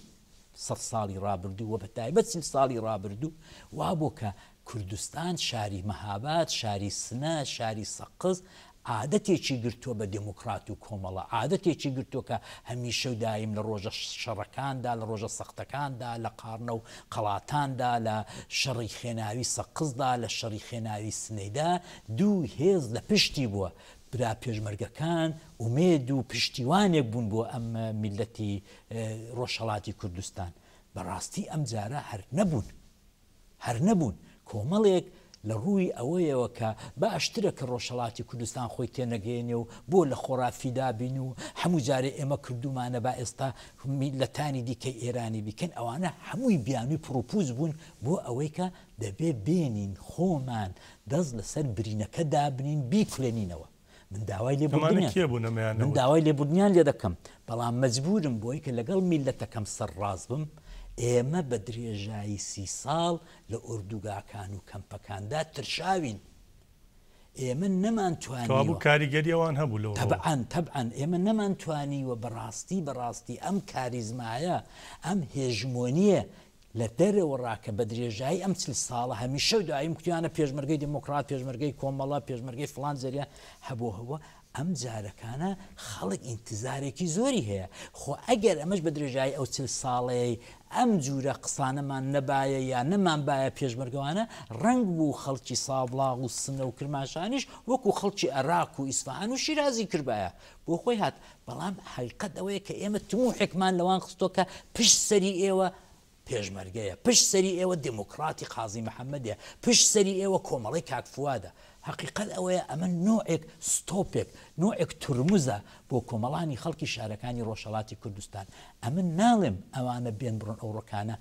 100 ساڵی ڕابردوو و بە تایبەت 30 ساڵی ڕابردوو وا بۆ کە کوردستان شاری مەهاباد شاری سنە شاری سەقز عادەتێکی گرتووە بە دموکرات و کۆمەڵە عادەتێکی گرتووە کە هەمیشە و دایم لە ڕۆژە شەڕەکاندا لە ڕۆژە سەختەکاندا لە قارنە و قەڵاتاندا لە شەڕی خێناوی سەقزدا لە شەڕی خێناوی سنەیدا دوو هێز لە پشتی بووە برا پێشمەرگەکان ومێد و پشتیوانێک بوون بۆ ئەم میلەتی ڕۆژهەڵاتی کوردستان بەڕاستی ئەم جارە هەر نەبوون کۆمەڵێک لە ڕووی ئەوەیەوە کە باشترە کە ڕۆژهەڵاتی کوردستان خۆی تێنەگەێنێ و بۆ لە خۆرافیدا بین و هەموو جارێ ئێمە کردومانە با ئێستا میلەتانی دیکەی ئێرانی بیکەن ئەوانە هەمووی بیانووی پرۆپوز بوون بۆ ئەوەی کە دەبێ بێنین خۆمان دەست لەسەر برینەکە دابنین بیکولێنینەوە من داوای لێبوردنیان لێ دەکەم بەڵام مەجبورم بۆی کە لەگەڵ میلەتەکەم سەرڕاست بم ئێمە بە درێژایی 30 ساڵ لە ئوردوگاکان و کەمپەکاندا ترشاوین ئێمە نەمانتوانی کاریگەریەوان هەبوو لەوە تەبعەن ئێمە نەمانتوانیوە بەڕاستی ئەم کاریزمایە ئەم هێژمۆنیە لە دەرەوە ڕاکە بە درێژایی ئەم 40 ساڵە هەمیشە و دایم کوتیانە پێشمەرگەی دموکرات پێشمەرگەی کۆمەڵە پێشمەرگەی فلان زەریە هەبووە ئەم جارەکانە خەڵک ئینتزارێکی زۆری هەیە خۆ ئەگەر ئەمەش بە درێژایی ئەو 40 ساڵەیە ئەم جورە قسانەمان نەبایە یا نەمان باە پێشمەرگەوانە ڕنگ بوو خەڵکی سابڵاغ و سنە و کرماشانیش وەکو خەڵکی عێراق و ئیسفەهان و شیرازی کردبایە بۆ خۆی هات بەڵام حقیقەت ئەوەیە کە ئێمە تموحێکمان لەوان خستۆکە پشت سەری ئێوە پێشمەرگەیە پشت سەری ئێوە دموکراتی قازی محەممەدیە پشت سەری ئێوە کۆمەڵی کاکفوادە حقیقەت ئەوەیە ئەمە نوعێک ستۆپێک نوعێک تورموزە بۆ کۆمەڵانی خەڵکی شارەکانی ڕۆژهەڵاتی کوردستان ئەمە ناڵێم ئەوانە بێن بڕۆن ئەو ڕۆکانە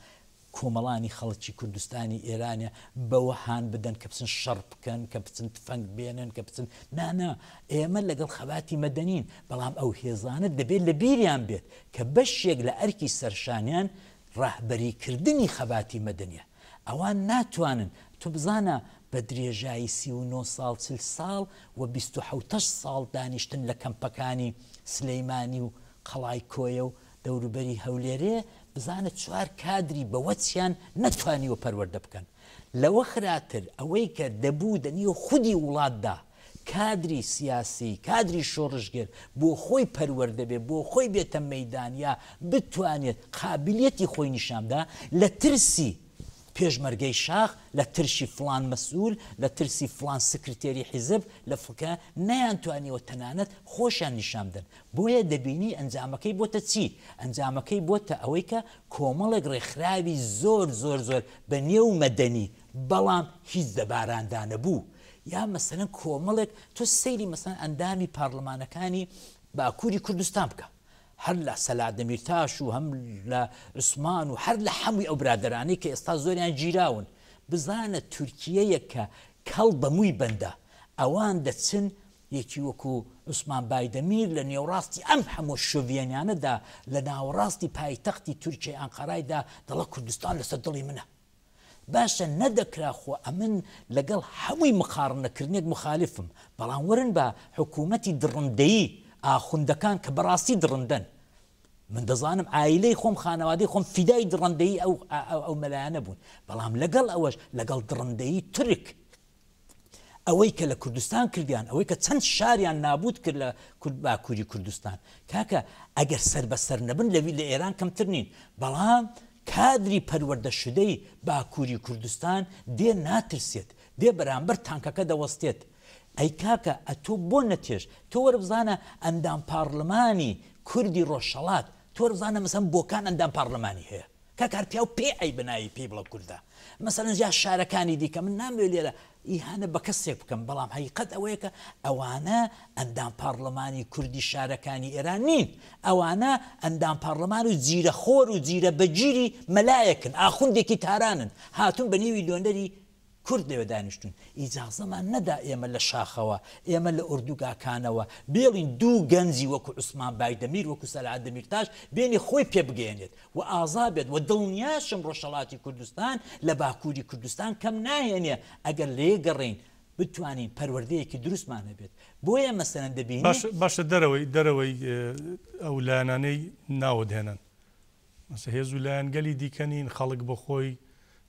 کۆمەڵانی خەڵکی کوردستانی ئێرانە بەوەهان بدەن کە بچن شەڕ بکەن کە بچن تفەنگ بێنن کە بچن نانا ئێمە لەگەڵ خەباتی مەدەنین بەڵام ئەو هێزانە دەبێت لە بیریان بێت کە بەشێک لە ئەرکی سەرشانیان ڕاهبەریکردنی خەباتی مەدەنیە ئەوان ناتوانن تۆ بزانە بە درێژایی 39 ساڵ 40 ساڵ و 27 ساڵ دانیشتن لە کەمپەکانی سلەیمانی و قەڵای کۆیە و دەوروبەری هەولێرێ بزانە 4 کادری بەوەچیان نەتوانیوە پەروەردە بکەن لەوە خراتر ئەوەی کە دەبوو دەنیوە خودی وڵاتدا کادری سیاسی کادری شۆڕژگەر بۆ خۆی پەروەردە بێ بۆ خۆی بێتە مەیدان یا بتوانێت قابلیەتی خۆی نیشاندا لە ترسی پێشمەرگەی شاخ لە ترشی فلان مەسئول لە ترسی فلان سکرتێری حیزب لە فڵکە نەیانتوانیەوە تەنانەت خۆشیان نیشاندن بۆیە دەبینی ئەنجامەکەی بۆتە چی ئەنجامەکەی بۆتە ئەوەی کە کۆمەڵێک ڕێکخراوی زۆر بە نێو مەدەنی بەڵام هیچ دەباراندا نەبوو یا مەسەلەن کۆمەڵێک تۆ سەیری مەسەلەن ئەندامی پارلەمانەکانی باکووری کوردستان بکە هەر لە سەلات دەمیرتاش و هەم لە عوسمان و هەر لە هەمووی ئەو برادرانەی کە ئێستا زۆریان گیراون بزانە تورکیەیە کە کەڵ بەمووی بەندە ئەوان دەچن یەکی وەکو عوسمان بایدەمیر لە نێوڕاستی ئەم هەموو شۆڤێنیانەدا لە ناوەڕاستی پایتەختی تورکیای ئەنقەرایدا دەڵە کوردستان لەسەر دڵی منە باشە نەدەکرا خۆ ئەمن لەگەڵ هەمووی مقارنەکردنێک مخالفم بەڵام وەرن بە حکوومەتی دڕندەیی ئاخوندەکان کە بەڕاستی دڕندەن من دەزانم ئایلەی خۆم خانەوادەی خۆم فیدای دڕندەیی ئەو مەلایانە بوون بەڵام لەگەڵ ئەوەش لەگەڵ دڕندەیی ترک ئەوەی کە لە کوردستان کردیان ئەوەی کە چەند شاریان نابود کرد لە باکووری کوردستان کاکە ئەگەر سەر نەبن لە ئێران کەمتر نین بەڵام کادری پەروەردە شدەی باکووری کوردستان دێ ناترسێت دێ بەرامبەر تانکەکە دەوەستێت ئەی کاکە ئەتۆ بۆ نەتێش تۆ وەرە بزانە ئەندام پارلەمانی کوردی ڕۆژهەڵات تۆ وەرە بزانە مەسەن بۆکان ئەندام پارلەمانی هەیە کاکار پیا و پێ ئەی بنایی پێی بڵە کووردا مەسەلەن جا شارەکانی دیکە من ناموێت لێرە ئیهانە بە کەسێک بکەم بەڵام حقیقەت ئەوەیە کە ئەوانە ئەندام پارلەمانی کوردی شارەکانی ئێران نین ئەوانە ئەندام پارلەمان و جیرەخۆر و جیرە بەگیری مەلایەکن ئاخوندێکی تارانن هاتون بە نێوی لۆندەری کورد لێوە دانیشتون ئیجازەمان نەدا ئێمە لە شاخەوە ئێمە لە ئوردوگاکانەوە بێڵین دوو گەنجی وەکو عوسمان بایدەمیر وەکو سەلات دەمیرتاش بێنی خۆی پێ بگەێنێت و ئازا بێت و دڵنیاشم ڕۆژهەڵاتی کوردستان لە باکووری کوردستان کەم ناهێنێ ئەگەر لێگەڕین بتوانین پەروەردەیەکی دروستمانە بێت بۆیە مەسەلەن دەبینی باشە دەرەوەی ئەو لایەنانەی ناوەدهێنن مەسە هێز و لایەنگەلی دیکەنین خەڵک بۆ خۆی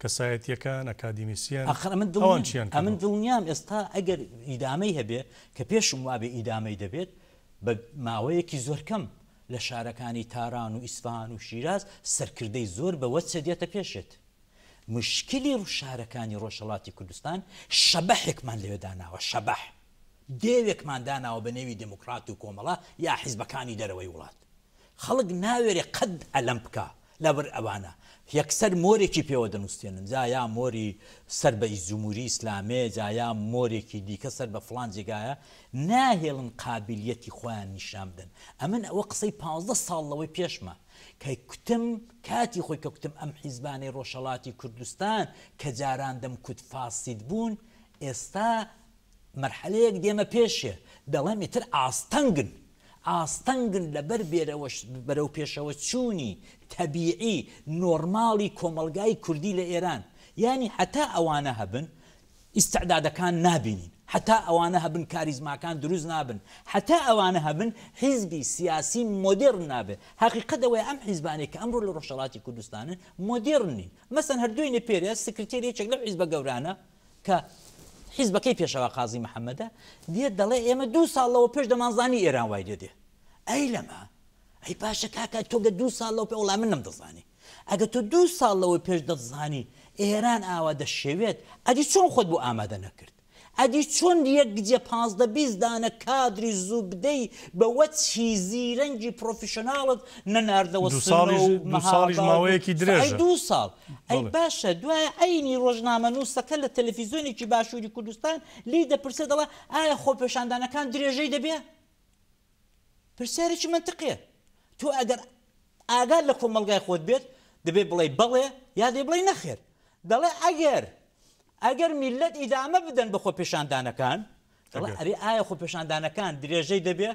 کەسایەتیەکان ئەکادیمیسیان ئەمن دڵنیام ئێستا ئەگەر ئیدامەی هەبێ کە پێشم وابێ ئیدامەی دەبێت بە ماوەیەکی زۆر کەم لە شارەکانی تاران و ئیسفەهان و شیراز سەرکردەی زۆر بەوە چێدێتە پێشێت مشکلی شارەکانی ڕۆژهەڵاتی کوردستان شەبەحێکمان لەوێ داناوە شەبەح دێوێکمان داناوە بە نێوی دموکرات و کۆمەڵە یا حیزبەکانی دەرەوەی وڵات خەڵک ناوێرێ قەد ئەلەم بکە لەبەر ئەوانە یەکسەر مۆرێکی پێوە دەنووسێنن جایا مۆری سەر بە جمهوری ئیسلامێ جایا مۆرێکی دیکە سەر بە فلان جێگایە ناهێڵن قابلیەتی خۆیان نیشان بدەن ئەمن ئەوە قسەی 15 ساڵەوەی پێشمە کە کوتم کاتی خۆی کە کوتم ئەم حیزبانەی ڕۆژهەڵاتی کوردستان کە جاران دەم کوت فاسید بوون ئێستا مەرحەلەیەک دێمە پێشێ دەڵێم ئیتر ئاستەنگن لەبەر بەرەو پێشەوە چوونی تەبیعی نۆرماڵی کۆمەلگای کوردی لە ئێران یعنی حتا ئەوانە هەبن ئیستعدادەکان نابینین حتا ئەوانە هەبن کاریزماکان دروست نابن حتا ئەوانە هەبن حیزبی سیاسی مۆدێرن نابێت حقیقەتەوەی ئەم حیزبانێک کە ئەمڕۆ لە ڕۆژهەڵاتی کوردستانن مۆدێرنین مەسەن هەردووینە پێرە سکرتێریەکێک لەو حیزبە گەورانە کە حیزبەکەی پێشەوە قازی محەممەدە دێت دەڵێ ئێمە 2 ساڵەوە پێش دەمانزانی ئێران وای دێ ئەی لەمە ئەی باشە کاکە تۆگە 2 ساڵەوە پێ وڵام من نەمدەزانی ئەگە تۆ 2 ساڵەوە پێش دەزانی ئێران ئاوا دەشێوێت ئەدی چۆن خۆت بۆ ئامادە نەکرد ئەدی چۆن یەک گجە 15-20 دانە کادری زوو بدەی بە وەچی زیرەنگی پرۆفیشناڵت نەناردەوە ساڵیش ماوەیەکی درێژە 2 ساڵ ئەی باشە دوای عینی ڕۆژنامە نووسەکە لە تەلەڤیزیۆنێکی باشووری کوردستان لی دەپرسێ دەڵێ ئایا خۆپێشاندانەکان درێژەی دەبێ پرسیارێکی منتقیە تۆ ئەگەر ئاگار لە کۆمەلگای خۆت بێت دەبێ بڵێ بەڵێ یا دێ بڵێ نەخێر دەڵێ ئەگەر میلەت ئیدامە بدەن بە خۆپێشاندانەکان دەڵێ ئەرێ ئایا خۆپێشاندانەکان درێژەی دەبێ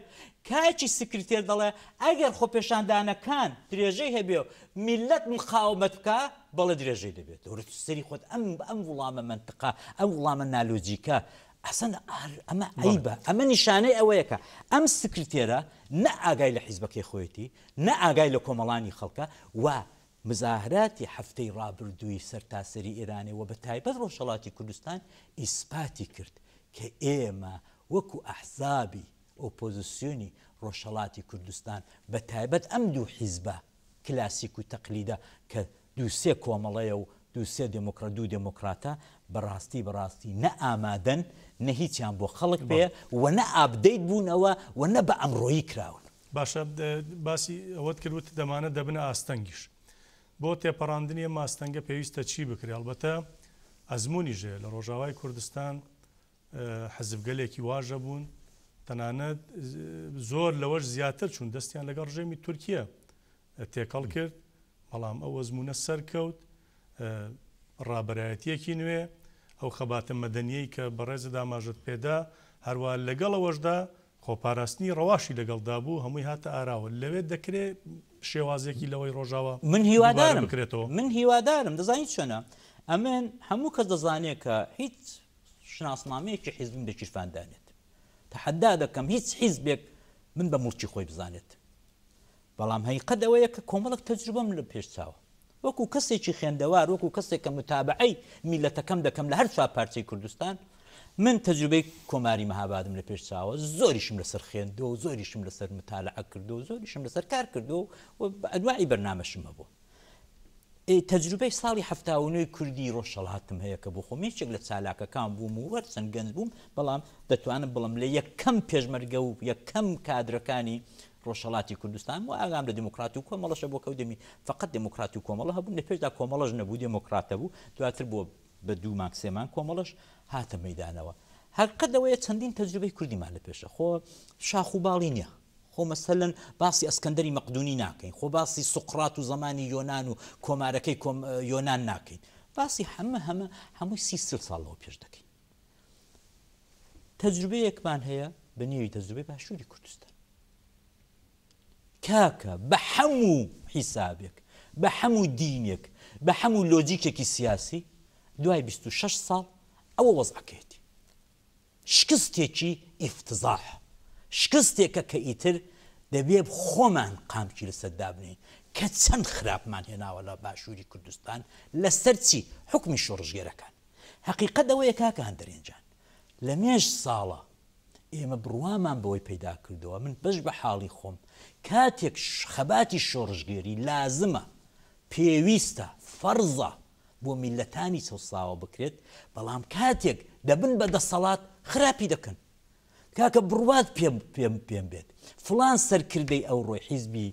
کاچی سکرتێر دەڵێ ئەگەر خۆپێشاندانەکان درێژەی هەبێ میلەت مخاومەت بکە بەڵێ درێژەی دەبێت دەورەت سەری خۆت ئەم وڵامە منتقا ئەم وڵامە نالۆجیکە ئەسەن ئەمە عیبە ئەمە نیشانەی ئەوەیەکە ئەم سکرتێرە نە ئاگای لە حیزبەکەی خۆیەتی نە ئاگای لە کۆمەڵانی خەڵکە و مزاهراتی هەفتەی ڕابردووی سەرتاسەری ئێرانێ و بە تایبەت ڕۆژهەڵاتی کوردستان ئیسپاتی کرد کە ئێمە وەکو ئەحزابی ئۆپۆزیسیۆنی ڕۆژهەڵاتی کوردستان بە تایبەت ئەم دوو حیزبە کلاسیک و تەقلیدە کە دووسێ کۆمەڵەیە و دووسێ دوو دموکراتە بەڕاستی نە ئامادەن نە هیچیان بۆ خەڵک پێ و نە ئابدەیت بوونەوە و نە بە ئەمڕۆیی کراون باشە باسی ئەوەت کردوت دەمانە دەبنە ئاستەنگیش بۆ تێپەڕاندنی ماستەنگە پێویستە چی بکرێ ئەلبەتە ئەزمموی ژێ لە ڕۆژاوای کوردستان حەزبگەلێکی واژە بوون تەنانەت زۆر لەوەش زیاتر چوون دەستیان لەگەڵ ڕژێمی تورکیە تێکەڵ کرد بەڵام ئەو ئەزمونە سەرکەوت ڕابەرایەتیەکی نوێ ئەو خەباتە مەدەنیەی کە بەڕێزە داماژت پێدا هەروە لەگەڵەوەشدا خۆپاراستنی ڕەواشی لەگەڵدا بوو هەمووی هاتە ئاراوە لەوێت دەکرێت شێوازێکی لەوەی ڕۆژاوە من هیوادارم دەزانیت چۆنە ئەمن هەموو کەس دەزانێت کە هیچ شناسنامەیەکی حیزبم بێکیرفاندانێت تەحەدا دەکەم هیچ حیزبێک من بە موڵکی خۆی بزانێت بەڵام هەیقەت ئەوەیە کە کۆمەڵک تەجروبەم لە پێش چاوە وەکو کەسێکی خوێندەوار وەکو کەسێک کە متابعەی میلەتەکەم دەکەم لە هەر چوار پارچەی کوردستان من تەجروبەی کۆماری مەهابادم لە پێش چاوە زۆریشم لەسەر خوێندەوە و زۆریشم لەسەر متالعە کردو و زۆریشم لەسەر کار کردو و ئەنواعی بەرنامەشم هەبوو تەجروبەی ساڵی 79 کوردی ڕۆژهەڵاتم هەیە کە بۆ خۆمێکێک لە چالاکەکان بووم و وەرچەند گەنج بووم بەڵام دەتوانم بڵم لە یەکەم پێشمەرگە و یەکەم کادرەکانی ڕۆژهەڵاتی کوردستان و ئاگام لە دموکراتی و کۆمەڵەشە بۆ کەوتمی فقط دموکراتی و کۆمەڵە هەبوون لە پێشدا کۆمەڵەش نەبوو دموکراتە بوو دواتر بۆ بە 2 مانگ 3 مانگ کۆمەڵەش هاتە مەیدانەوە هەرقەدەوەیە چەندین تەجروبەی کوردیمان لە پێشە خۆ شاخ و باڵی نییە خۆ مەسەلەن باسی ئەسکەندەری مەقدونی ناکەین خۆ باسی سوقڕات و زمانی یۆنان و کۆمارەکەی یۆنان ناکەین باسی هەمووی 30 ساڵەوە پێش دەکەین تەجروبەیەکمان هەیە بە نێوی تەجروبەی باشووری کوردستان کاکە بە هەموو حیسابێک بە هەموو دینێک بە هەموو لۆجیکێکی سیاسی دوای 26 ساڵ ئەوە وەزعەکەیەتی شکستێکی ئیفتزاح شکستێکە کە ئیتر دەبێ خۆمان قامکی لەسەر دابنین کە چەند خراپمان هێناوە لە باشووری کوردستان لەسەر چی حکمی شۆڕژگێرەکان حقیقەت ئەوەیە کاکە هەندەرێنجان لە مێژ ساڵە ئێمە بڕوامان بەوەی پەیدا کردەوە من بەش بە حاڵی خۆم کاتێک خەباتی شۆڕژگێری لازمە پێویستە فەرزە بۆ میلەتانی چەساوە بکرێت بەڵام کاتێک دەبن بە دەسەڵات خراپی دەکەن کاکە بڕوات پێم بێت فلان سەرکردەی ئەو ڕۆی حیزبی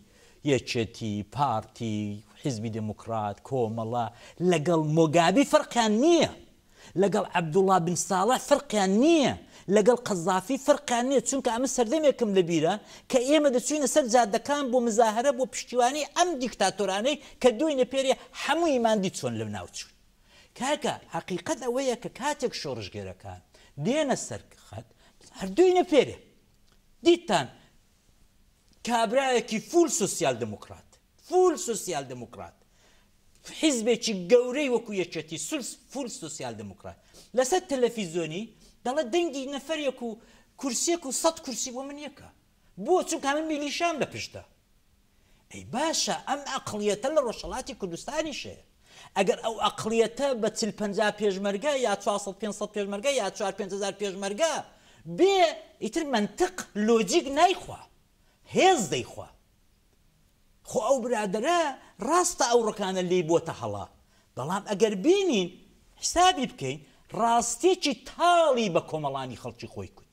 یەکێتی پارتی حیزبی دموکرات کۆمەڵە لەگەڵ مۆگابی فەرقیان نییە لەگەڵ عەبدوڵڵا بن ساڵح فەرقیان نییە لەگەڵ قەزافی فەرقیان نییە چونکە ئەمە سەردەمێکم لە بیرە کە ئێمە دەچوینە سەر جادەکان بۆ مزاهرە بۆ پشتیوانی ئەم دیکتاتۆرانەی کە دوینە پێرێ هەمووی ماندی چۆن لەو ناوچوون کاکە حەقیقەت ئەوەیە کە کاتێک شۆڕژگێرەکان دێنە سەر خەت هەردوینە پێرێ دیتان کابرایەکی فول سۆسیال دموکرات حیزبێکی گەورەی وەکو یەکێتی فول سۆسیال دموکرات لەسەر تەلەڤیزۆنی دەڵێت دەنگی نەفەرێک و کورسێک و 100 کورسی بۆ من یەکە بۆ چونکە من میلیشام لە پشتە ئەی باشە ئەم ئەقڵیەتە لە ڕۆژهەڵاتی کوردستانیشەیە ئەگەر ئەو ئەقڵیەتە بە 40-50 پێشمەرگە یا 400-500 پێشمەرگە یا 4-5,000 پێشمەرگە بێ ئیتر منطق لۆجیک نایخوا هێز دەیخوا خۆ ئەو برادرە ڕاستە ئەو ڕکانە لێی بۆتە هەڵا بەڵام ئەگەر بینین حسابی بکەین ڕاستێکی تاڵی بە کۆمەڵانی خەڵکی خۆی کوت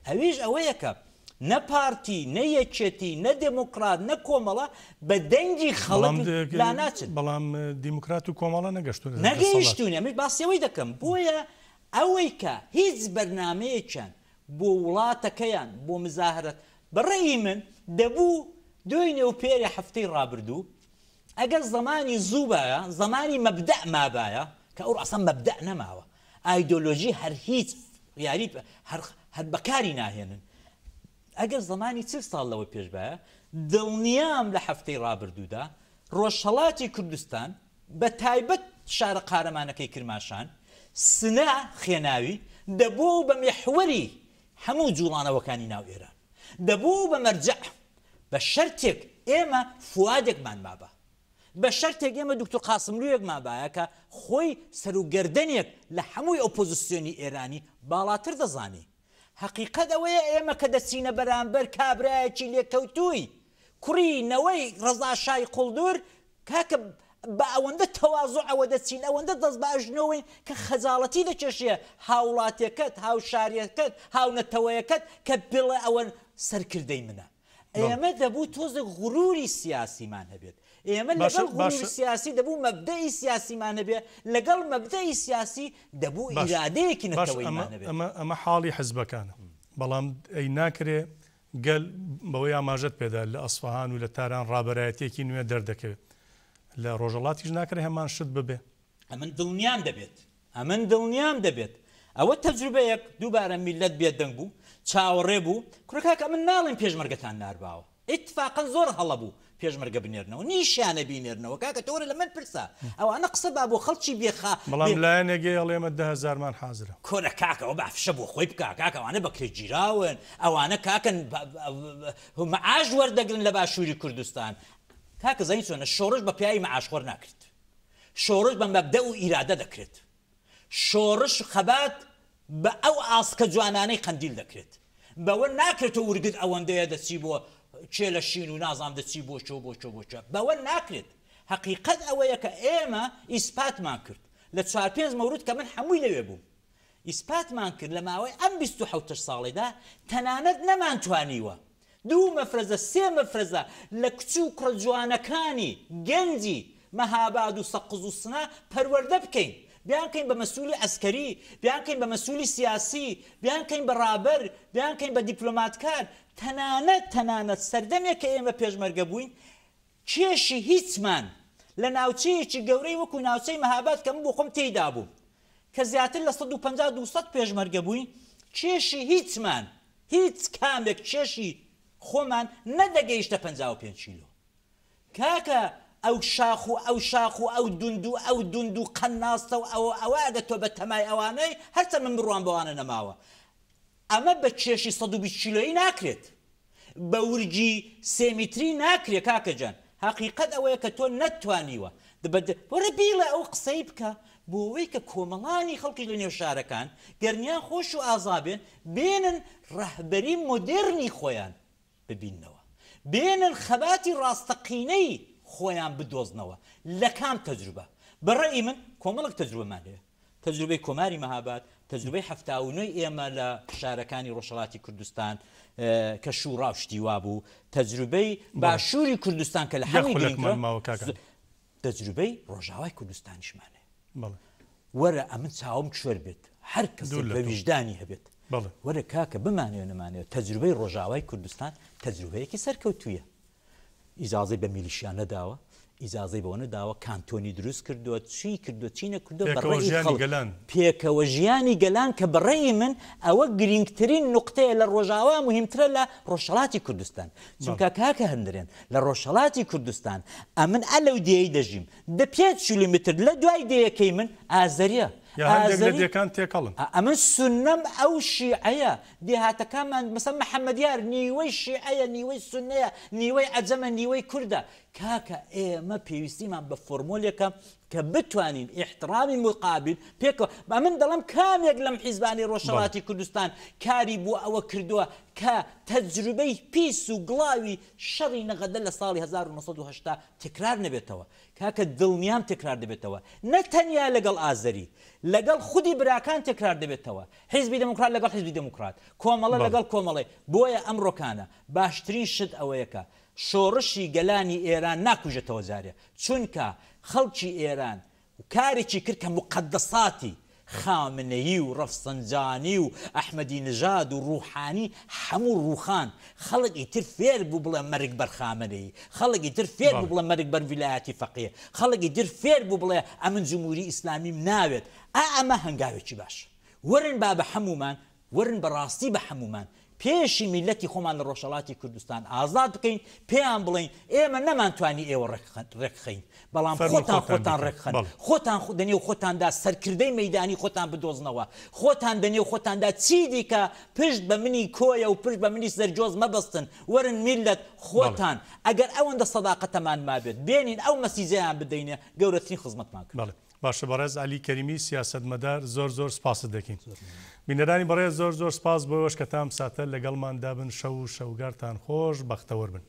ئەویش ئەوەیە کە نە پارتی نە یەکێتی نە دموکرات نە کۆمەڵە بە دەنگی خەڵک لا ناچن بەڵام دیموکرات و کۆمەڵە نەگەیشتونی ئەمەش باسیەوەی دەکەم بۆیە ئەوەی کە هیچ بەرنامەیەکیان بۆ وڵاتەکەیان بۆ مزاهرەت بەڕێی من دەبوو دوینێ و پێری هەفتەی ڕابردوو ئەگەر زمانی زوو بایە زمانی مەبدەع مابایە کە ئەو ڕاستە مەبدەع نەماوە ئایدۆلۆژی هەر هیچ یاری هەر بەکاری ناهێنن ئەگەر زمانی 40 ساڵ لەوە پێش بایە دڵنیام لە هەفتەی ڕابردوودا ڕۆژهەڵاتی کوردستان بە تایبەت شارە قارەمانەکەی کرماشان سنە خێناوی دەبوو بە مێحوەری هەموو جوڵانەوەکانی ناو ئێران دەبوو بە مەرجع بە شەرتێک ئێمە فوادێکمان مابە بە شەرتێک ئێمە دکتۆر قاسملوویەکمان بایە کە خۆی سەروگەردەنێک لە هەمووی ئۆپۆزیسیۆنی ئێرانی باڵاتر دەزانی حەقیقەت ئەوەیە ئێمە کە دەچینە بەرامبەر کابرایەکی لێکەوتووی کوڕینەوەی ڕەزاشای قوڵدور کاکە بە ئەوەندە تەوازوع ئەوە دەچین ئەوەندە دەست بە ئەژنەوەین کە خەجاڵەتی دەکێشێ هاوڵاتیەکەت هاوشاریەکەت هاونەتەوەیەکەت کە بڵێ ئەوە سەرکردەی منە ئێمە دەبوو تۆزێک غروری سیاسیمان هەبێت ئێمە لەگەڵ غروری سیاسی دەبوو مەبدەئی سیاسیمان هەبێ لەگەڵ مەبدەئی سیاسی دەبوو ئیرادەیەکی نەتەوەیمان هەبێت ئەمە حاڵی حیزبەکانە بەڵام ئەی ناکرێ گەل بەوەی ئاماژەت پێدا لە ئەسفەهان و لە تاران ڕابەرایەتێکی نوێ دەردەکەوێت لە ڕۆژهەڵاتیش ناکرێ هەمان شت ببێ ئەمن دڵنیام دەبێت ئەوە تەجروبەیەک دووبارە میلەت بێت دەنگ بوو چاوەڕێ بوو کوڕکاکە من ناڵێن پێشمەرگەتان نارباوە ئیتفاقەن زۆر هەڵە بوو پێشمەرگە بنێرنەوە نیشانە بینێرنەوە کاکە تۆرە لە من پرسە ئەوانە قسە با بۆ خەڵکی بێخا بەڵام لایەنێگەی ئەڵێمە 10,000مان حازرە کۆرە کاکەەوە بەفشە بۆ خۆی بکە کاکە ئەوانە بەکرێ گیراون ئەوانە کاکەن مەعاش وەردەگرن لە باشووری کوردستان کاکە زەین چۆنە شۆڕش بە پیاوی مەعاشخۆر ناکرێت شۆڕش بە مەبدە و ئیرادە دەکرێت شۆڕش خەبات بە ئەو ئاسکە جوانانەی قەندیل دەکرێت بەوە ناکرێتەوە ورگت ئەوەندەیە دەچی بۆ چێ لە شین و نازام دەچی بۆ چۆ بەوە ناکرێت حەقیقەت ئەوەیە کە ئێمە ئیسپاتمان کرد لە 4-5 مەورود کە من هەمووی لەوێ بووم ئیسپاتمان کرد لە ماوەی ئەم 27 ساڵێدا تەنانەت نەمانتوانیوە 2 مەفرەزە 3 مەفرەزە لە کچ و کوڕە جوانەکانی گەنجی مەهاباد و سەقز و سنا پەروەردە بکەین بیانکەین بە مەسئولی ئەسکەری بیانکەین بە مەسئولی سیاسی بیانکەین بە ڕابەر بیانکەین بە دیپلۆماتکار تەنانەت سەردەمێک کە ئێمە پێشمەرگە بووین کێشی هیچمان لە ناوچەیەکی گەورەی وەکو ناوچەی مەهاباد کە من بۆ خۆم تێیدا بووم کە زیاتر لە 150-200 پێشمەرگە بووین کێشی هیچمان هیچ کامێک کێشی خۆمان نەدەگەیشتە 55 کیلۆ کاکە ئەو شاخ و ئەو دوند و قەناستە و ئەوە ئەگە تۆ بە تەمای ئەوانەی هەرچە من بڕوان بەوانە نەماوە ئەمە بە کێشی 120 کیلۆیی ناکرێت بە ورگی 3 میتری ناکرێت کاکەجان حەقیقەت ئەوەیە کە تۆ نەتوانیوە وەرە بیڵێ ئەو قسەی بکە بۆ ئەوەی کە کۆمەڵانی خەڵکی لە نێو شارەکان گەرمیان خۆش و ئازابێن بێنن ڕەهبەری مۆدێرنی خۆیان ببیننەوە بێنن خەباتی ڕاستەقینەی خۆیان بدۆزنەوە لە کام تەجروبە بەڕێی من کۆمەڵک تەجروبەمان هەیە تەجروبەی کۆماری مەهاباد تەجروبەی 79 ئێمە لە شارەکانی ڕۆژهەڵاتی کوردستان کە شوڕا و شتیوا بوو تەجروبەی باشووری کوردستان کە لە هەمووی تەجروبەی ڕۆژاوای کوردستانیشمانێ وەرە ئەمن چاوم کوێر بێت هەر کەس بە ویژدانی هەبێت وەرە کاکە بمانێ نەمانێت تەجروبەی ڕۆژاوای کوردستان تەجروبەیەکی سەرکەوتوویە ئیجازەی بە میلیشیان نەداوە ئیجازەی بەوە نەداوە کانتۆنی دروست کردووە چی کردو چی نەکردو پێکەوە ژیانی گەلان کە بەڕێی من ئەوە گرنگترین نقطەیە لە ڕۆژاوا مهمترە لە ڕۆژهەڵاتی کوردستان چونکە کاکە هەندرێن لە ڕۆژهەڵاتی کوردستان ئەمن ئەلەو دێی دەژیم دە 5 کیلومتر لە دوای دەیەکەی من ئازەریە ئەمن سنەم ئەو شیعەیە دێهاتەکانمان مەسەڵ محەممەدیار نیوەی شیعەیە نیوەی سنەیە نیوەی عەجەمە نیوەی کوردە کاکە ئێمە پێویستیمان بە فۆرمۆلێکە کە بتوانین احترامی مقابل پێکەوە با من دەڵم کامێک لەم حیزبانی ڕۆژهەڵاتی کوردستان کاری بۆ ئەوە کردووە کە تەجروبەی پیس و گڵاوی شەڕی نەغەدە لە ساڵی 1970 تکرار نەبێتەوە کاکە دڵنیام تکرار دەبێتەوە نەتەنیا لەگەڵ ئازەری لەگەڵ خودی براکان تکرار دەبێتەوە حیزبی دموکرات لەگەڵ حیزبی دموکرات کۆمەڵە لەگەڵ کۆمەڵێ بۆیە ئەمڕۆکانە باشترین شت ئەوەیەکە شۆڕشی گەلانی ئێران ناکوژێتەوە جارێ چونکە خەڵکی ئێران کارێکی کرد کە مقدساتی خامنەیی و ڕەفسەنجانی و ئەحمەدی نژاد و ڕوحانی هەموو ڕوخان خەڵکی تر فێر بوو بڵێ مەرگ بەر خامنەیی خەڵکی تر فێر بوو بڵێ مەرگ بەر ویلایەتی فەقیه خەڵکی تر فێر بوو بڵێ ئەمن جمهوری ئیسلامیم ناوێت ئەمە هەنگاوێکی باش وەرن با بە هەمومان وەرن بەڕاستی بە هەمومان پێشی میلەتی خۆمان لە ڕۆژهەڵاتی کوردستان ئازاد بکەین پێیان بڵین ئێمە نەمانتوانی ئێوە ڕێکخەین بەڵام خۆتان ڕێکخەن خۆتان دەنێو خۆتاندا سەرکردەی مەیدانی خۆتان بدۆزنەوە خۆتان دەنێو خۆتاندا چی دیکە پشت بە منی کۆیە و پشت بە منی سەرجۆز مەبەستن وەرن میلەت خۆتان ئەگەر ئەوەندە سەداقەتەمان مابێت بێنین ئەو مەسیجەیان بدەینە گەورەترین خزمەتمان کرد باشە بەڕێز عەلی کەریمی سیاسەتمەدار زۆر سپاست دەکەین بینەرانی بەڕێز زۆر سپاس بۆ ئەوەش کە تام ساتە لەگەڵمان دابن شەو و شەوگارتان خۆش بەختەوەر بن